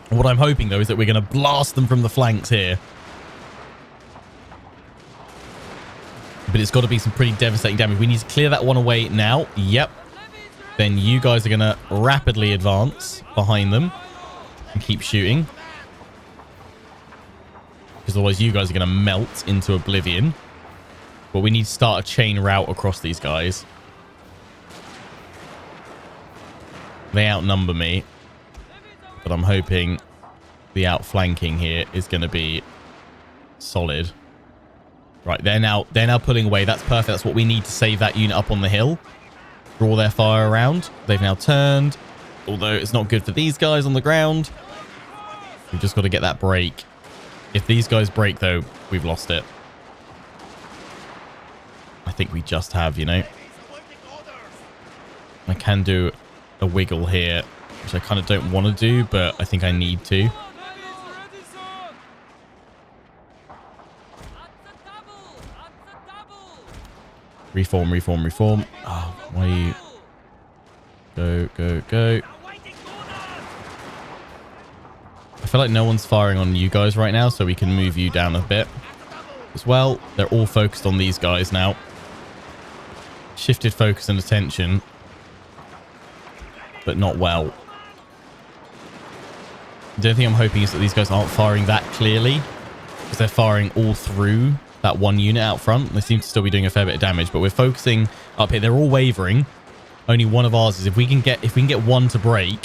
What I'm hoping, though, is that we're going to blast them from the flanks here. But it's got to be some pretty devastating damage. We need to clear that one away now. Yep. Then you guys are going to rapidly advance behind them and keep shooting. Because otherwise you guys are going to melt into oblivion. But we need to start a chain route across these guys. They outnumber me. But I'm hoping the outflanking here is going to be solid. Right, they're now pulling away. That's perfect. That's what we need to save that unit up on the hill. Draw their fire around. They've now turned. Although it's not good for these guys on the ground. We've just got to get that break. If these guys break, though, we've lost it. I think we just have, you know. I can do a wiggle here, which I kind of don't want to do, but I think I need to. Reform, reform, reform. Oh, why are you... Go, go, go. I feel like no one's firing on you guys right now, so we can move you down a bit as well. They're all focused on these guys now. Shifted focus and attention, but not well. The only thing I'm hoping is that these guys aren't firing that clearly, because they're firing all through that one unit out front. They seem to still be doing a fair bit of damage, but we're focusing up here. They're all wavering. Only one of ours is if we can get one to break,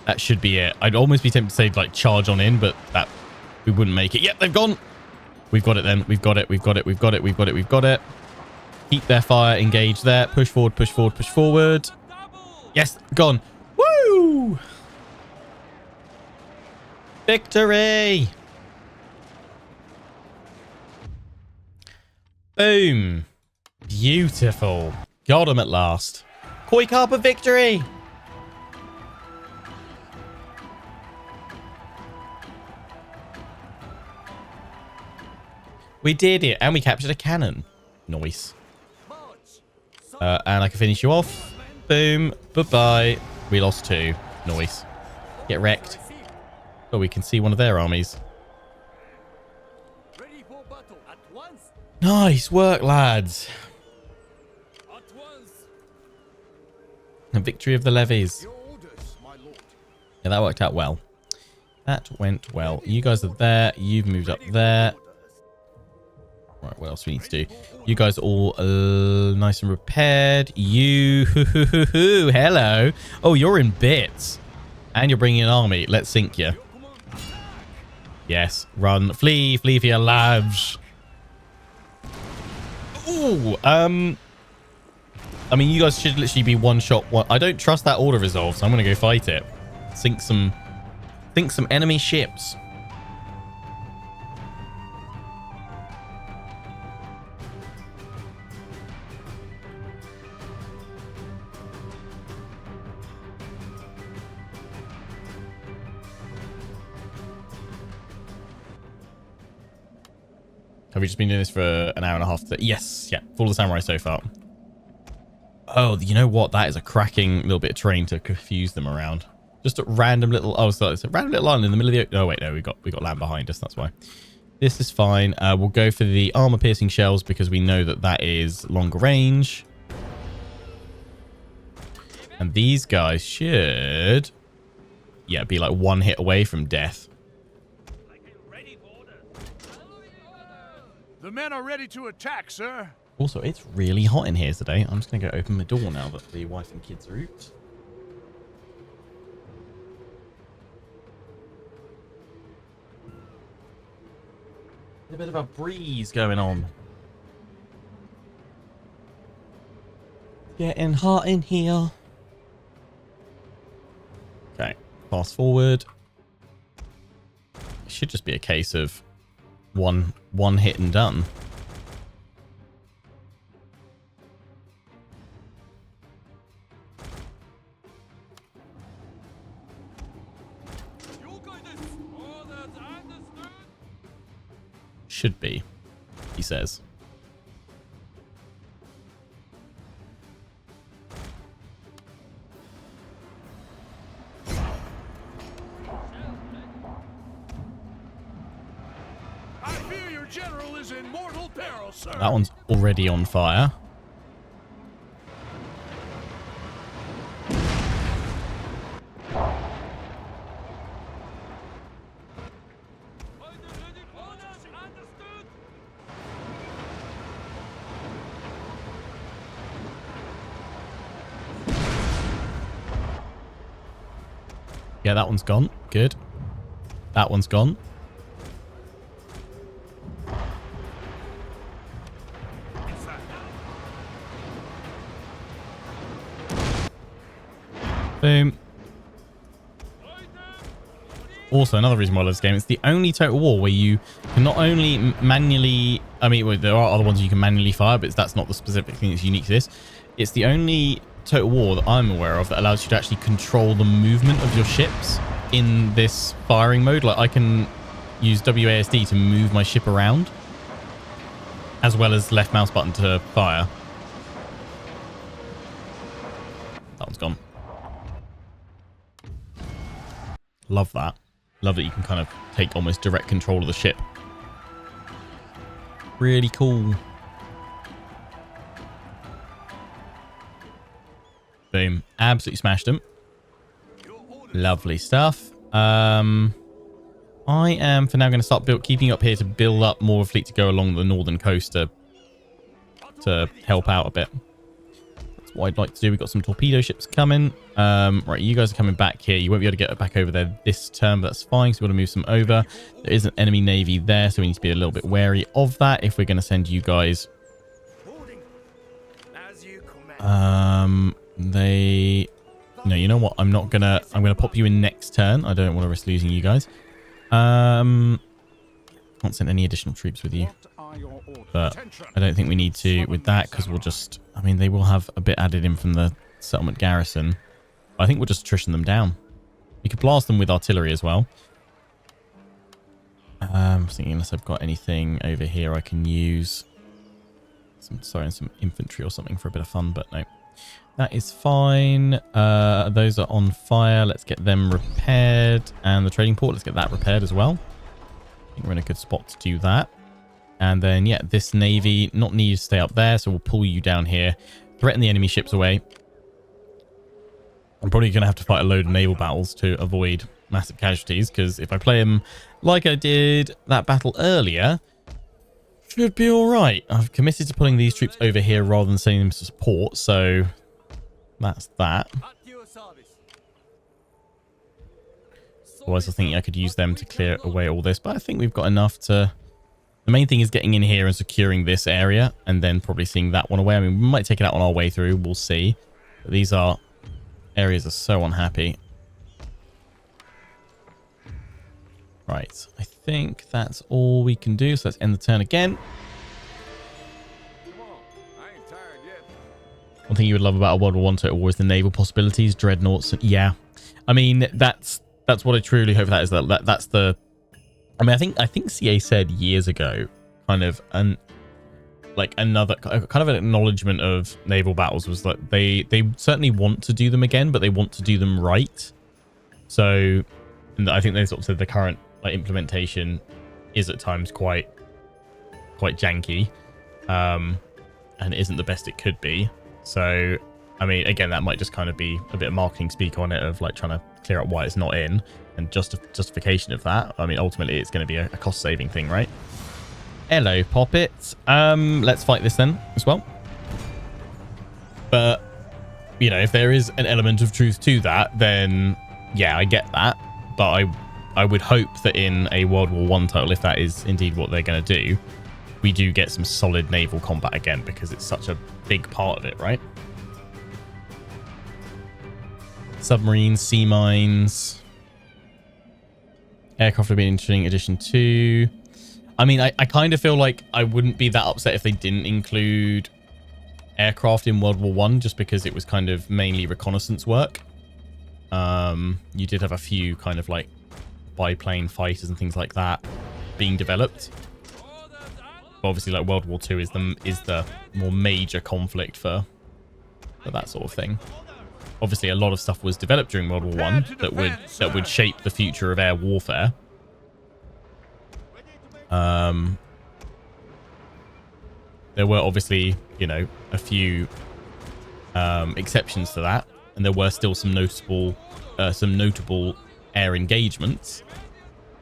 that should be it. I'd almost be tempted to say like charge on in, but that we wouldn't make it. Yep, they've gone. We've got it then. We've got it. We've got it. We've got it. We've got it. We've got it. Keep their fire engaged there. Push forward, push forward, push forward. Yes, gone. Woo! Victory! Boom. Beautiful. Got him at last. Koi Carper victory! We did it, and we captured a cannon. Nice. And I can finish you off. Boom. Bye-bye. We lost 2. Nice. Get wrecked. Oh, we can see one of their armies. Nice work, lads. A victory of the levies. Yeah, that worked out well. That went well. You guys are there. You've moved up there. Right, what else we need to do? You guys are all nice and repaired. You, hello. Oh, you're in bits. And you're bringing an army. Let's sink you. Yes, run. Flee, flee for your lives. Ooh, I mean, you guys should literally be one shot. I don't trust that order resolve, so I'm going to go fight it. Sink some enemy ships. Have we just been doing this for an hour and a half? Yes. Yeah. Full of samurai so far. Oh, you know what? That is a cracking little bit of terrain to confuse them around. Just a random little... Oh, so it's a random little island in the middle of the... Oh, wait. No, we got land behind us. That's why. This is fine. We'll go for the armor-piercing shells because we know that that is longer range. And these guys should... Yeah, be like one hit away from death. The men are ready to attack, sir. Also, it's really hot in here today. I'm just going to go open my door now that the wife and kids are out. A bit of a breeze going on. Getting hot in here. Okay, fast forward. It should just be a case of one hit and done. Should be, he says. I fear your general is in mortal peril, sir. That one's already on fire. Yeah, that one's gone. Good. That one's gone. Boom. Also, another reason why I love this game, it's the only Total War where you can not only manually... I mean, well, there are other ones you can manually fire, but that's not the specific thing that's unique to this. It's the only Total War that I'm aware of that allows you to actually control the movement of your ships in this firing mode. Like, I can use WASD to move my ship around, as well as left mouse button to fire. That one's gone. Love that. Love that you can kind of take almost direct control of the ship. Really cool. Boom. Absolutely smashed them. Lovely stuff. I am for now going to start keeping up here to build up more fleet to go along the northern coast to help out a bit. That's what I'd like to do. We've got some torpedo ships coming. Right, you guys are coming back here. You won't be able to get back over there this turn, but that's fine, so we've got to move some over. There is an enemy navy there, so we need to be a little bit wary of that if we're going to send you guys. No, you know what? I'm gonna pop you in next turn. I don't want to risk losing you guys. Can't send any additional troops with you, but I don't think we need to with that, because we'll just, I mean, they will have a bit added in from the settlement garrison. I think we'll just attrition them down. We could blast them with artillery as well. I'm thinking unless I've got anything over here I can use some infantry or something for a bit of fun, but no. That is fine. Those are on fire. Let's get them repaired. And the trading port, let's get that repaired as well. I think we're in a good spot to do that. And then, yeah, this navy, not needed to stay up there, so we'll pull you down here. Threaten the enemy ships away. I'm probably going to have to fight a load of naval battles to avoid massive casualties, because if I play them like I did that battle earlier, should be all right. I've committed to pulling these troops over here rather than sending them to support, so that's that. Otherwise, I think I could use them to clear away all this, but I think we've got enough to... The main thing is getting in here and securing this area, and then probably seeing that one away. I mean, we might take it out on our way through. We'll see. But these areas are so unhappy. Right. I think that's all we can do. So let's end the turn again. One thing you would love about a World War I Total War is the naval possibilities, dreadnoughts. Yeah. I mean, that's what I truly hope that is. That's the... I mean, I think CA said years ago, kind of another kind of an acknowledgement of naval battles was that they certainly want to do them again, but they want to do them right. So, and I think they sort of said the current implementation is at times quite janky, and isn't the best it could be. So, I mean, again, that might just kind of be a bit of marketing speak on it, of like trying to clear up why it's not in, and justification of that. I mean, ultimately, it's going to be a cost-saving thing, right? Hello, Poppet. Let's fight this then as well. But, you know, if there is an element of truth to that, then yeah, I get that. But I would hope that in a World War I title, if that is indeed what they're going to do, we do get some solid naval combat again, because it's such a big part of it, right? Submarines, sea mines, aircraft would be an interesting addition too. I mean, I kind of feel like I wouldn't be that upset if they didn't include aircraft in World War I, just because it was kind of mainly reconnaissance work. You did have a few kind of like biplane fighters and things like that being developed. But obviously, like World War II is the more major conflict for that sort of thing. Obviously, a lot of stuff was developed during World War I that would shape the future of air warfare. There were obviously, you know, a few exceptions to that, and there were still some notable air engagements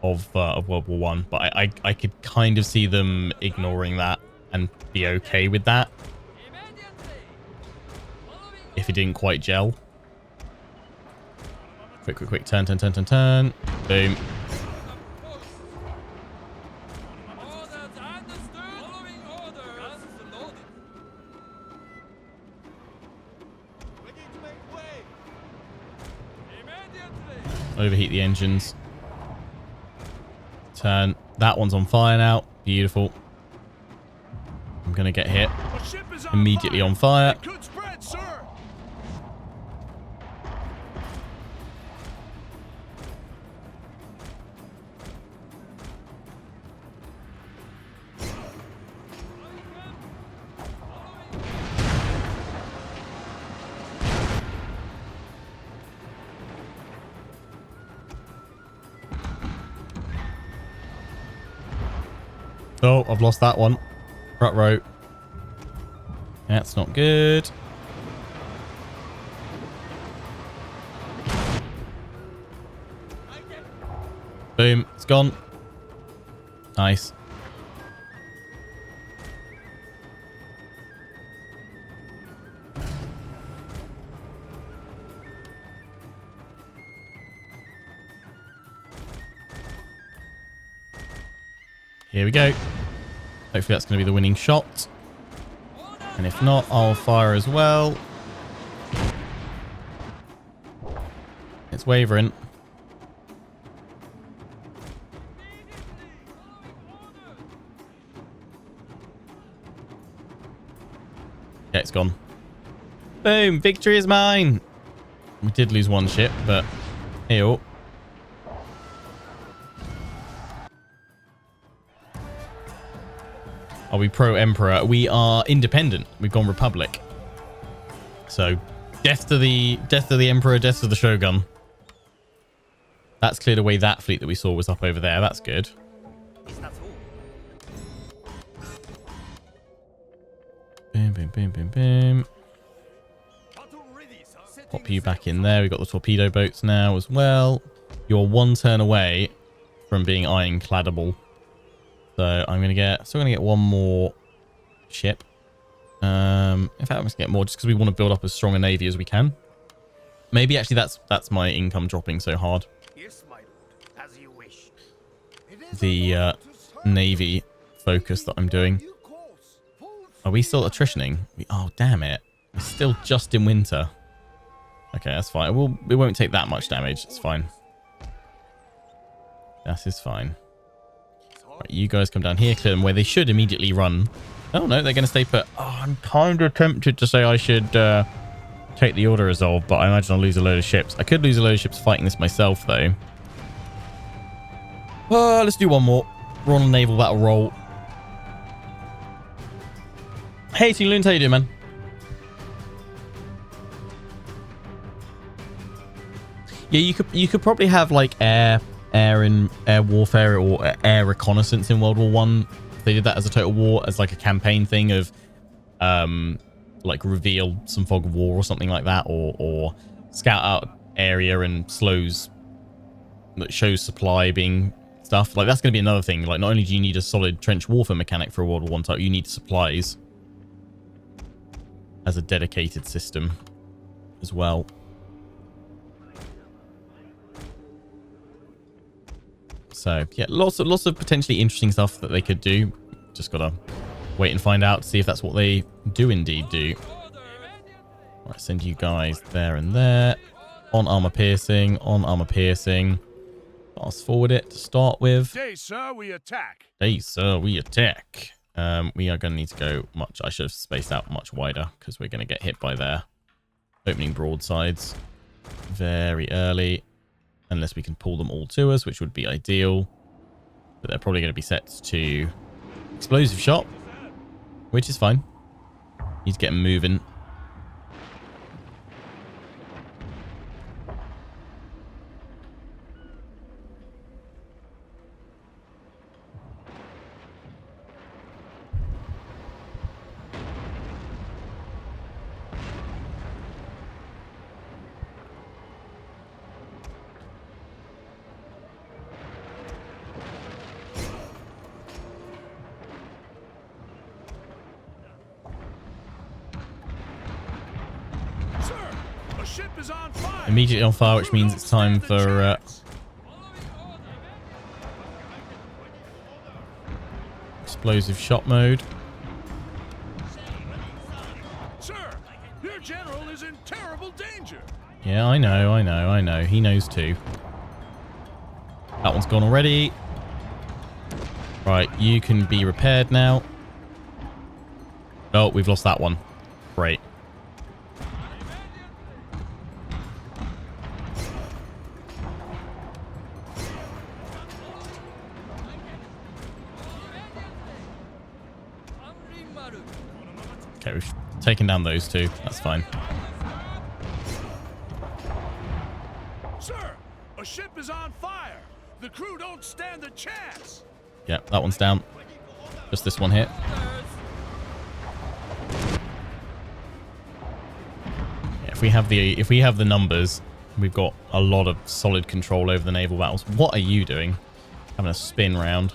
of World War I. But I could kind of see them ignoring that and be okay with that if it didn't quite gel. Quick, turn. Boom. Overheat the engines. Turn. That one's on fire now. Beautiful. I'm going to get hit. Immediately on fire. It could spread, sir. Oh, I've lost that one. Front row. That's not good. Boom. It's gone. Nice. Here we go. Hopefully that's going to be the winning shot. And if not, I'll fire as well. It's wavering. Yeah, it's gone. Boom! Victory is mine! We did lose one ship, but... Ew. Are we pro-emperor? We are independent. We've gone republic. So, death to the emperor, death to the shogun. That's cleared away that fleet that we saw was up over there. That's good. Boom, boom, boom, boom, boom. Pop you back in there. We've got the torpedo boats now as well. You're one turn away from being ironcladable. So I'm going to get, still going to get one more ship. In fact, I'm going to get more just because we want to build up as strong a navy as we can. Maybe actually that's my income dropping so hard. Yes, my lord, as you wish. The navy focus that I'm doing. Are we still attritioning? Oh, damn it. We're still just in winter. Okay, that's fine. We won't take that much damage. It's fine. That is fine. Right, you guys come down here, clear them where they should immediately run. Oh, no, they're going to stay put. Oh, I'm kind of tempted to say I should take the order resolve, but I imagine I'll lose a load of ships. I could lose a load of ships fighting this myself, though. Let's do one more. We're on a naval battle roll. Hey, Team Loons, how you doing, man? Yeah, you could probably have like air warfare or air reconnaissance in World War One. They did that as a total war, as like a campaign thing of like reveal some fog of war or something like that, or scout out area and shows supply being stuff. Like that's going to be another thing. Like not only do you need a solid trench warfare mechanic for a World War One type, you need supplies as a dedicated system as well. So yeah, lots of potentially interesting stuff that they could do. Just gotta wait and find out, see if that's what they do indeed do. Right, send you guys there and there. On armor piercing, on armor piercing. Fast forward it to start with. Today, sir, we attack. Hey, sir, we attack. We are going to need to go much... I should have spaced out much wider because we're going to get hit by their opening broadsides very early. Unless we can pull them all to us, which would be ideal. But they're probably going to be set to explosive shot, which is fine. Need to get them moving. Immediately on fire, which means it's time for explosive shot mode. Sir, your general is in terrible danger. Yeah, I know. He knows too. That one's gone already. Right, you can be repaired now. Oh, we've lost that one. Great. Okay, we've taken down those two. That's fine. Sir, a ship is on fire. The crew don't stand a chance. Yeah, that one's down. Just this one here. Yeah, if we have the numbers, we've got a lot of solid control over the naval battles. What are you doing? Having a spin round.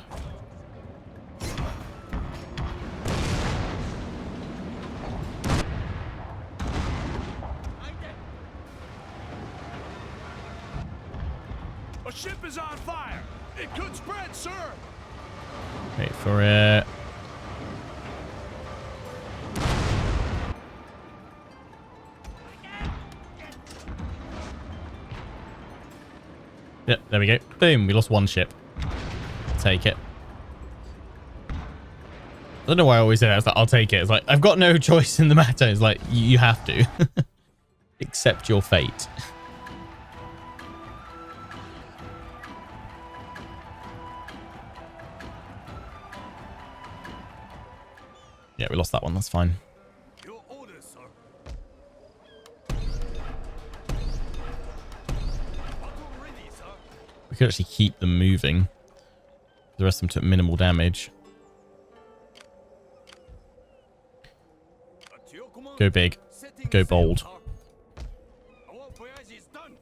A ship is on fire. It could spread, sir. Wait for it. Yep, there we go. Boom, we lost one ship. Take it. I don't know why I always say that. It's like, I'll take it. It's like, I've got no choice in the matter. It's like, you have to. Accept your fate. Yeah, we lost that one. That's fine. Your orders, sir. Ready, sir. We could actually keep them moving. The rest of them took minimal damage. At your command. Go big. Setting Go sail, bold. sir. Our voyage is done.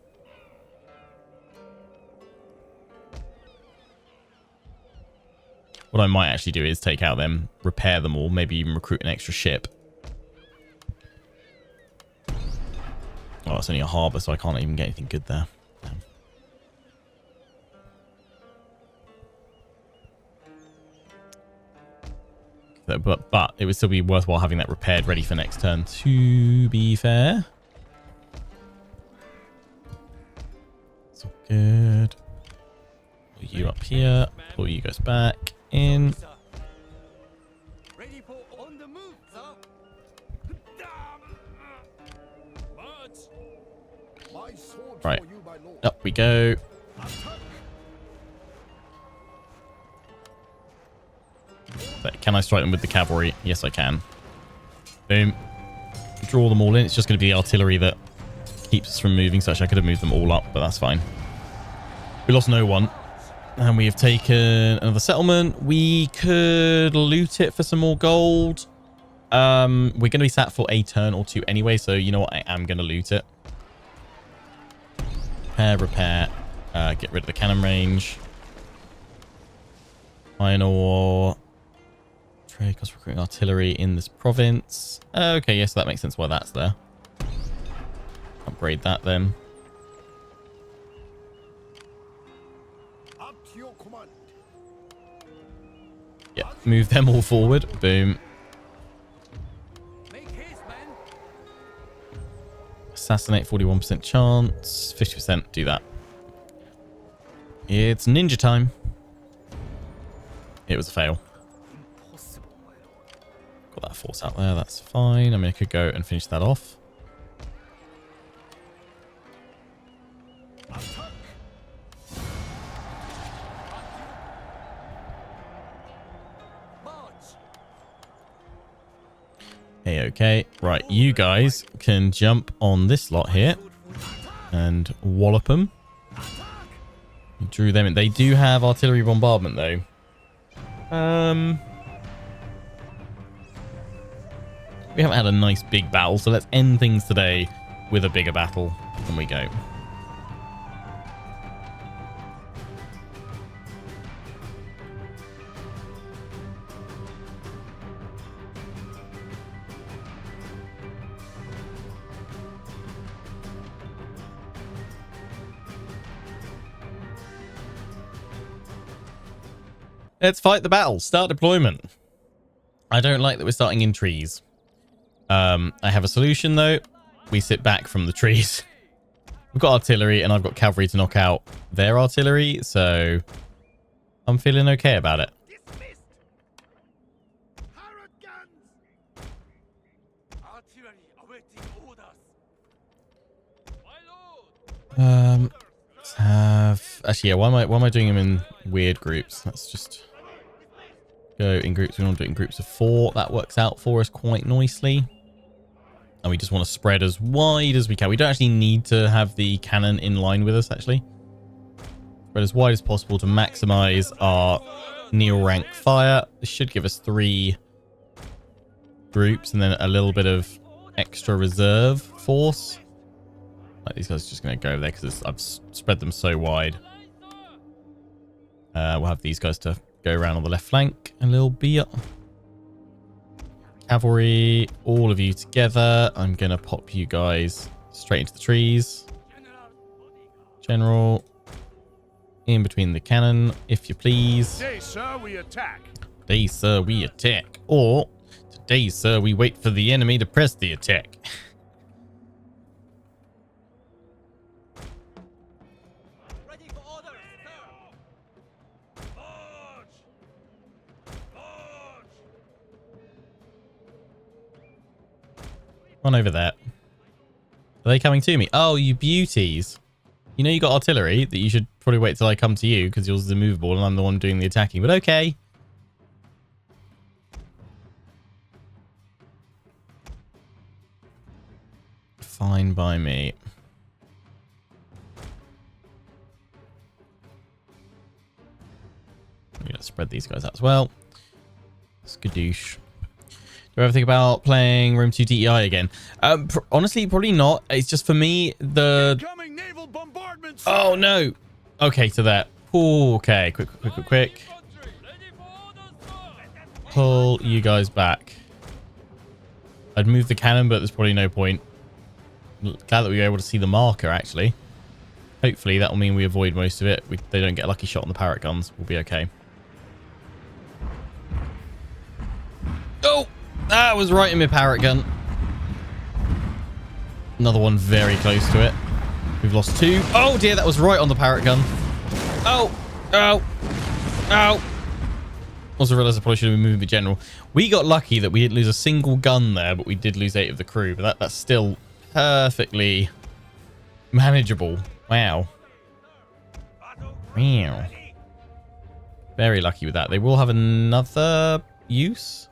What I might actually do is take out them, repair them all, maybe even recruit an extra ship. Oh, it's only a harbour, so I can't even get anything good there. Damn. But it would still be worthwhile having that repaired ready for next turn, to be fair. It's all good. Pull you up here. Pull you guys back in. Ready for on the move, sir. March. Right. Up we go. But can I strike them with the cavalry? Yes, I can. Boom. Draw them all in. It's just going to be the artillery that keeps us from moving. So actually, I could have moved them all up, but that's fine. We lost no one. And we have taken another settlement. We could loot it for some more gold. We're going to be sat for a turn or two anyway. So you know what? I am going to loot it. Repair. Get rid of the cannon range. Iron ore. Trade cost recruiting artillery in this province. Okay, yes, that makes sense why that's there. Upgrade that then. Up to your command. Yeah, move them all forward. Boom. Make haste, man. Assassinate, 41% chance. 50%, do that. It's ninja time. It was a fail. Got that force out there, that's fine. I mean, I could go and finish that off. Hey, okay. Right, you guys can jump on this lot here and wallop them. Drew them in. They do have artillery bombardment, though. We haven't had a nice big battle, so let's end things today with a bigger battle. And we go. Let's fight the battle. Start deployment. I don't like that we're starting in trees. I have a solution, though. We sit back from the trees. We've got artillery and I've got cavalry to knock out their artillery, so I'm feeling okay about it. Dismissed. Pirate guns. Artillery awaiting orders. My lord. Let's have... Actually, yeah, why am I doing them in weird groups? Let's just go in groups. We want to do it in groups of 4. That works out for us quite nicely. And we just want to spread as wide as we can. We don't actually need to have the cannon in line with us, actually. Spread as wide as possible to maximize our Neil rank fire. This should give us 3 groups and then a little bit of extra reserve force. Like, these guys are just going to go there because I've spread them so wide. We'll have these guys to go around on the left flank a little bit. Cavalry, all of you together. I'm going to pop you guys straight into the trees. General, in between the cannon, if you please. Today, sir, we attack. Today, sir, we attack. Or, today, sir, we wait for the enemy to press the attack. Ready for orders, sir. March. March. Run over there. Are they coming to me? Oh, you beauties. You know you got artillery that you should probably wait till I come to you because yours is immovable and I'm the one doing the attacking. But okay. Fine by me. I'm going to spread these guys out as well. Skadoosh. Do I ever think about playing Rome 2 DEI again? Honestly, probably not. It's just for me, the... Incoming naval bombardment, sir. Oh, no. Okay, to that. Okay, quick. Pull you guys back. I'd move the cannon, but there's probably no point. Glad that we were able to see the marker, actually. Hopefully, that will mean we avoid most of it. They don't get a lucky shot on the parrot guns. We'll be okay. Oh! That was right in my parrot gun. Another one very close to it. We've lost 2. Oh dear, that was right on the parrot gun. Oh! Oh! Oh! Also realized I probably should have been moving the general. We got lucky that we didn't lose a single gun there, but we did lose 8 of the crew. But that's still perfectly manageable. Wow. Wow. Very lucky with that. They will have another use,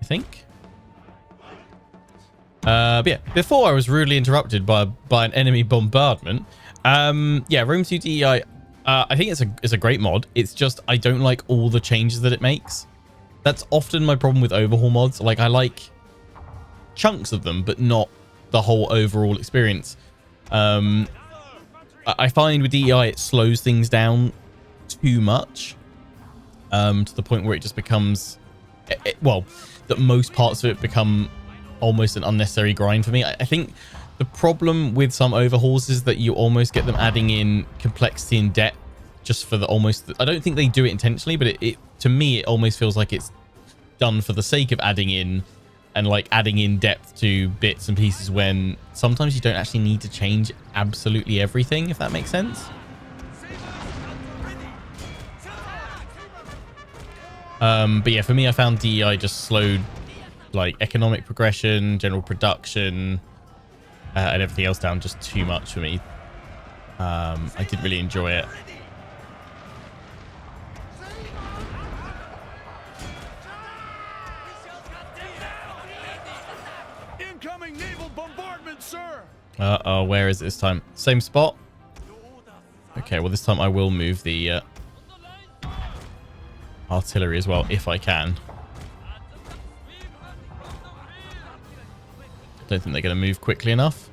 I think. But yeah, before I was rudely interrupted by an enemy bombardment. Yeah, Rome 2 DEI, I think it's a great mod. It's just I don't like all the changes that it makes. That's often my problem with overhaul mods. Like, I like chunks of them, but not the whole overall experience. I find with DEI it slows things down too much, to the point where it just becomes, well, that most parts of it become almost an unnecessary grind for me. I think the problem with some overhauls is that you almost get them adding in complexity and depth just for the almost... I don't think they do it intentionally, but it to me, it almost feels like it's done for the sake of adding in and like adding in depth to bits and pieces when sometimes you don't actually need to change absolutely everything, if that makes sense. But yeah, for me, I found DEI just slowed like economic progression, general production, and everything else down just too much for me. I didn't really enjoy it. Incoming naval bombardment, sir. Uh-oh, where is it this time? Same spot? Okay, well, this time I will move the artillery as well, if I can. Don't think they're going to move quickly enough.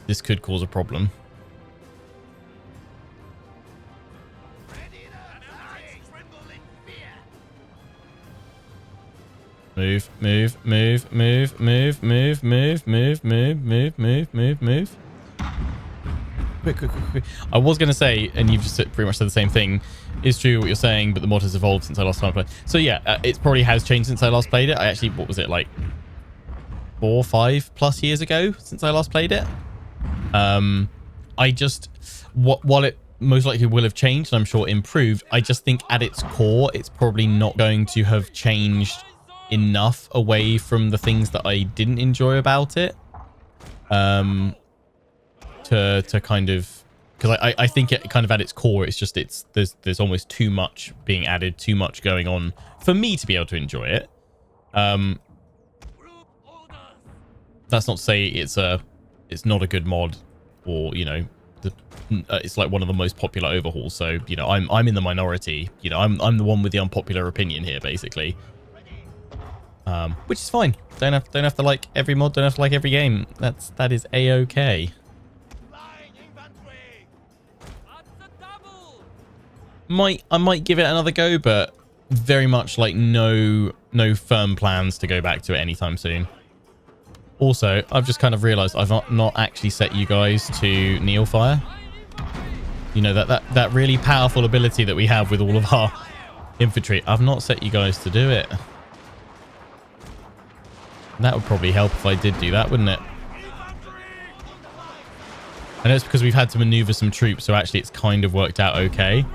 This could cause a problem. Move, move, move, move, move, move, move, move, move, move, move, move, move. Quick. I was going to say, and you've just pretty much said the same thing, is true what you're saying, but the mod has evolved since I last time I played. So yeah, it probably has changed since I last played it. I actually, what was it, like 4 or 5 plus years ago since I last played it? I just, while it most likely will have changed and I'm sure improved, I just think at its core, it's probably not going to have changed enough away from the things that I didn't enjoy about it. To kind of, because I think it kind of at its core, it's just, there's almost too much being added, too much going on for me to be able to enjoy it. That's not to say it's not a good mod, or, you know, it's like one of the most popular overhauls. So, you know, I'm in the minority. You know, I'm the one with the unpopular opinion here, basically. Which is fine. Don't have to like every mod. Don't have to like every game. That is a-okay. I might give it another go, but very much like no firm plans to go back to it anytime soon. Also, I've just kind of realized I've not actually set you guys to Neofire. You know, that really powerful ability that we have with all of our infantry. I've not set you guys to do it. That would probably help if I did do that, wouldn't it? I know it's because we've had to maneuver some troops, so actually it's kind of worked out okay.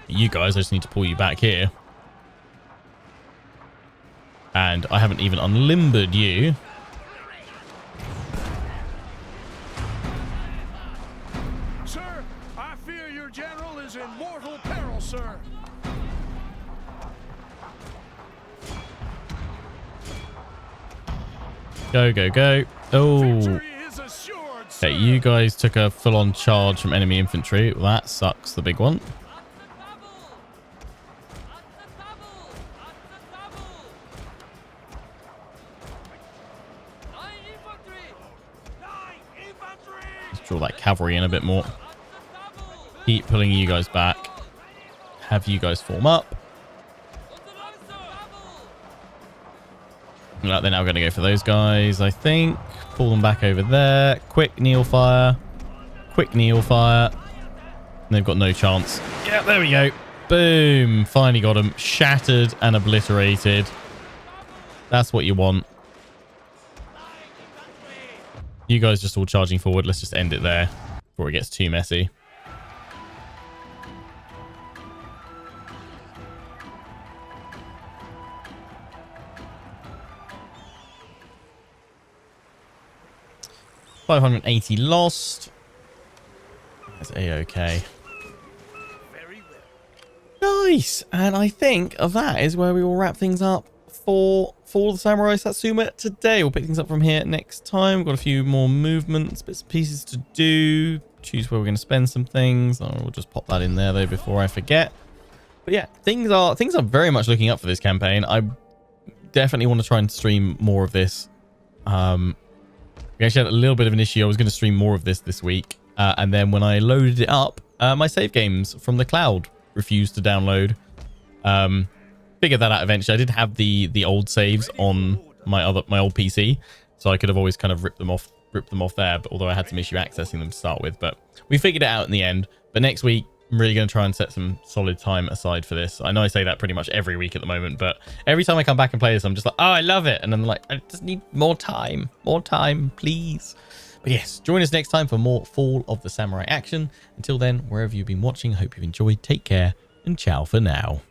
You guys, I just need to pull you back here. And I haven't even unlimbered you. Sir, I fear your general is in mortal peril, sir. Go, go, go. Oh. Victory is assured, sir. Okay, you guys took a full-on charge from enemy infantry. Well, that sucks, the big one. Let's draw that cavalry in a bit more. Keep pulling you guys back. Have you guys form up. They're now going to go for those guys, I think. Pull them back over there. Quick Neofire. Quick Neofire. They've got no chance. Yeah, there we go. Boom. Finally got them. Shattered and obliterated. That's what you want. You guys just all charging forward. Let's just end it there before it gets too messy. $580 lost. That's a-okay. Very well. Nice. And I think that is where we will wrap things up for Fall of the Samurai Satsuma today. We'll pick things up from here next time. We've got a few more movements, bits and pieces to do. Choose where we're going to spend some things. We'll just pop that in there though before I forget. But yeah, things are very much looking up for this campaign. I definitely want to try and stream more of this. We actually had a little bit of an issue. I was going to stream more of this week. And then when I loaded it up, my save games from the cloud refused to download. Figured that out eventually. I did have the old saves on my old PC, so I could have always kind of ripped them off there. But although I had some issue accessing them to start with, but we figured it out in the end. But next week, I'm really going to try and set some solid time aside for this. I know I say that pretty much every week at the moment, but every time I come back and play this, I'm just like, oh, I love it. And I'm like, I just need more time, please. But yes, join us next time for more Fall of the Samurai action. Until then, wherever you've been watching, I hope you've enjoyed. Take care and ciao for now.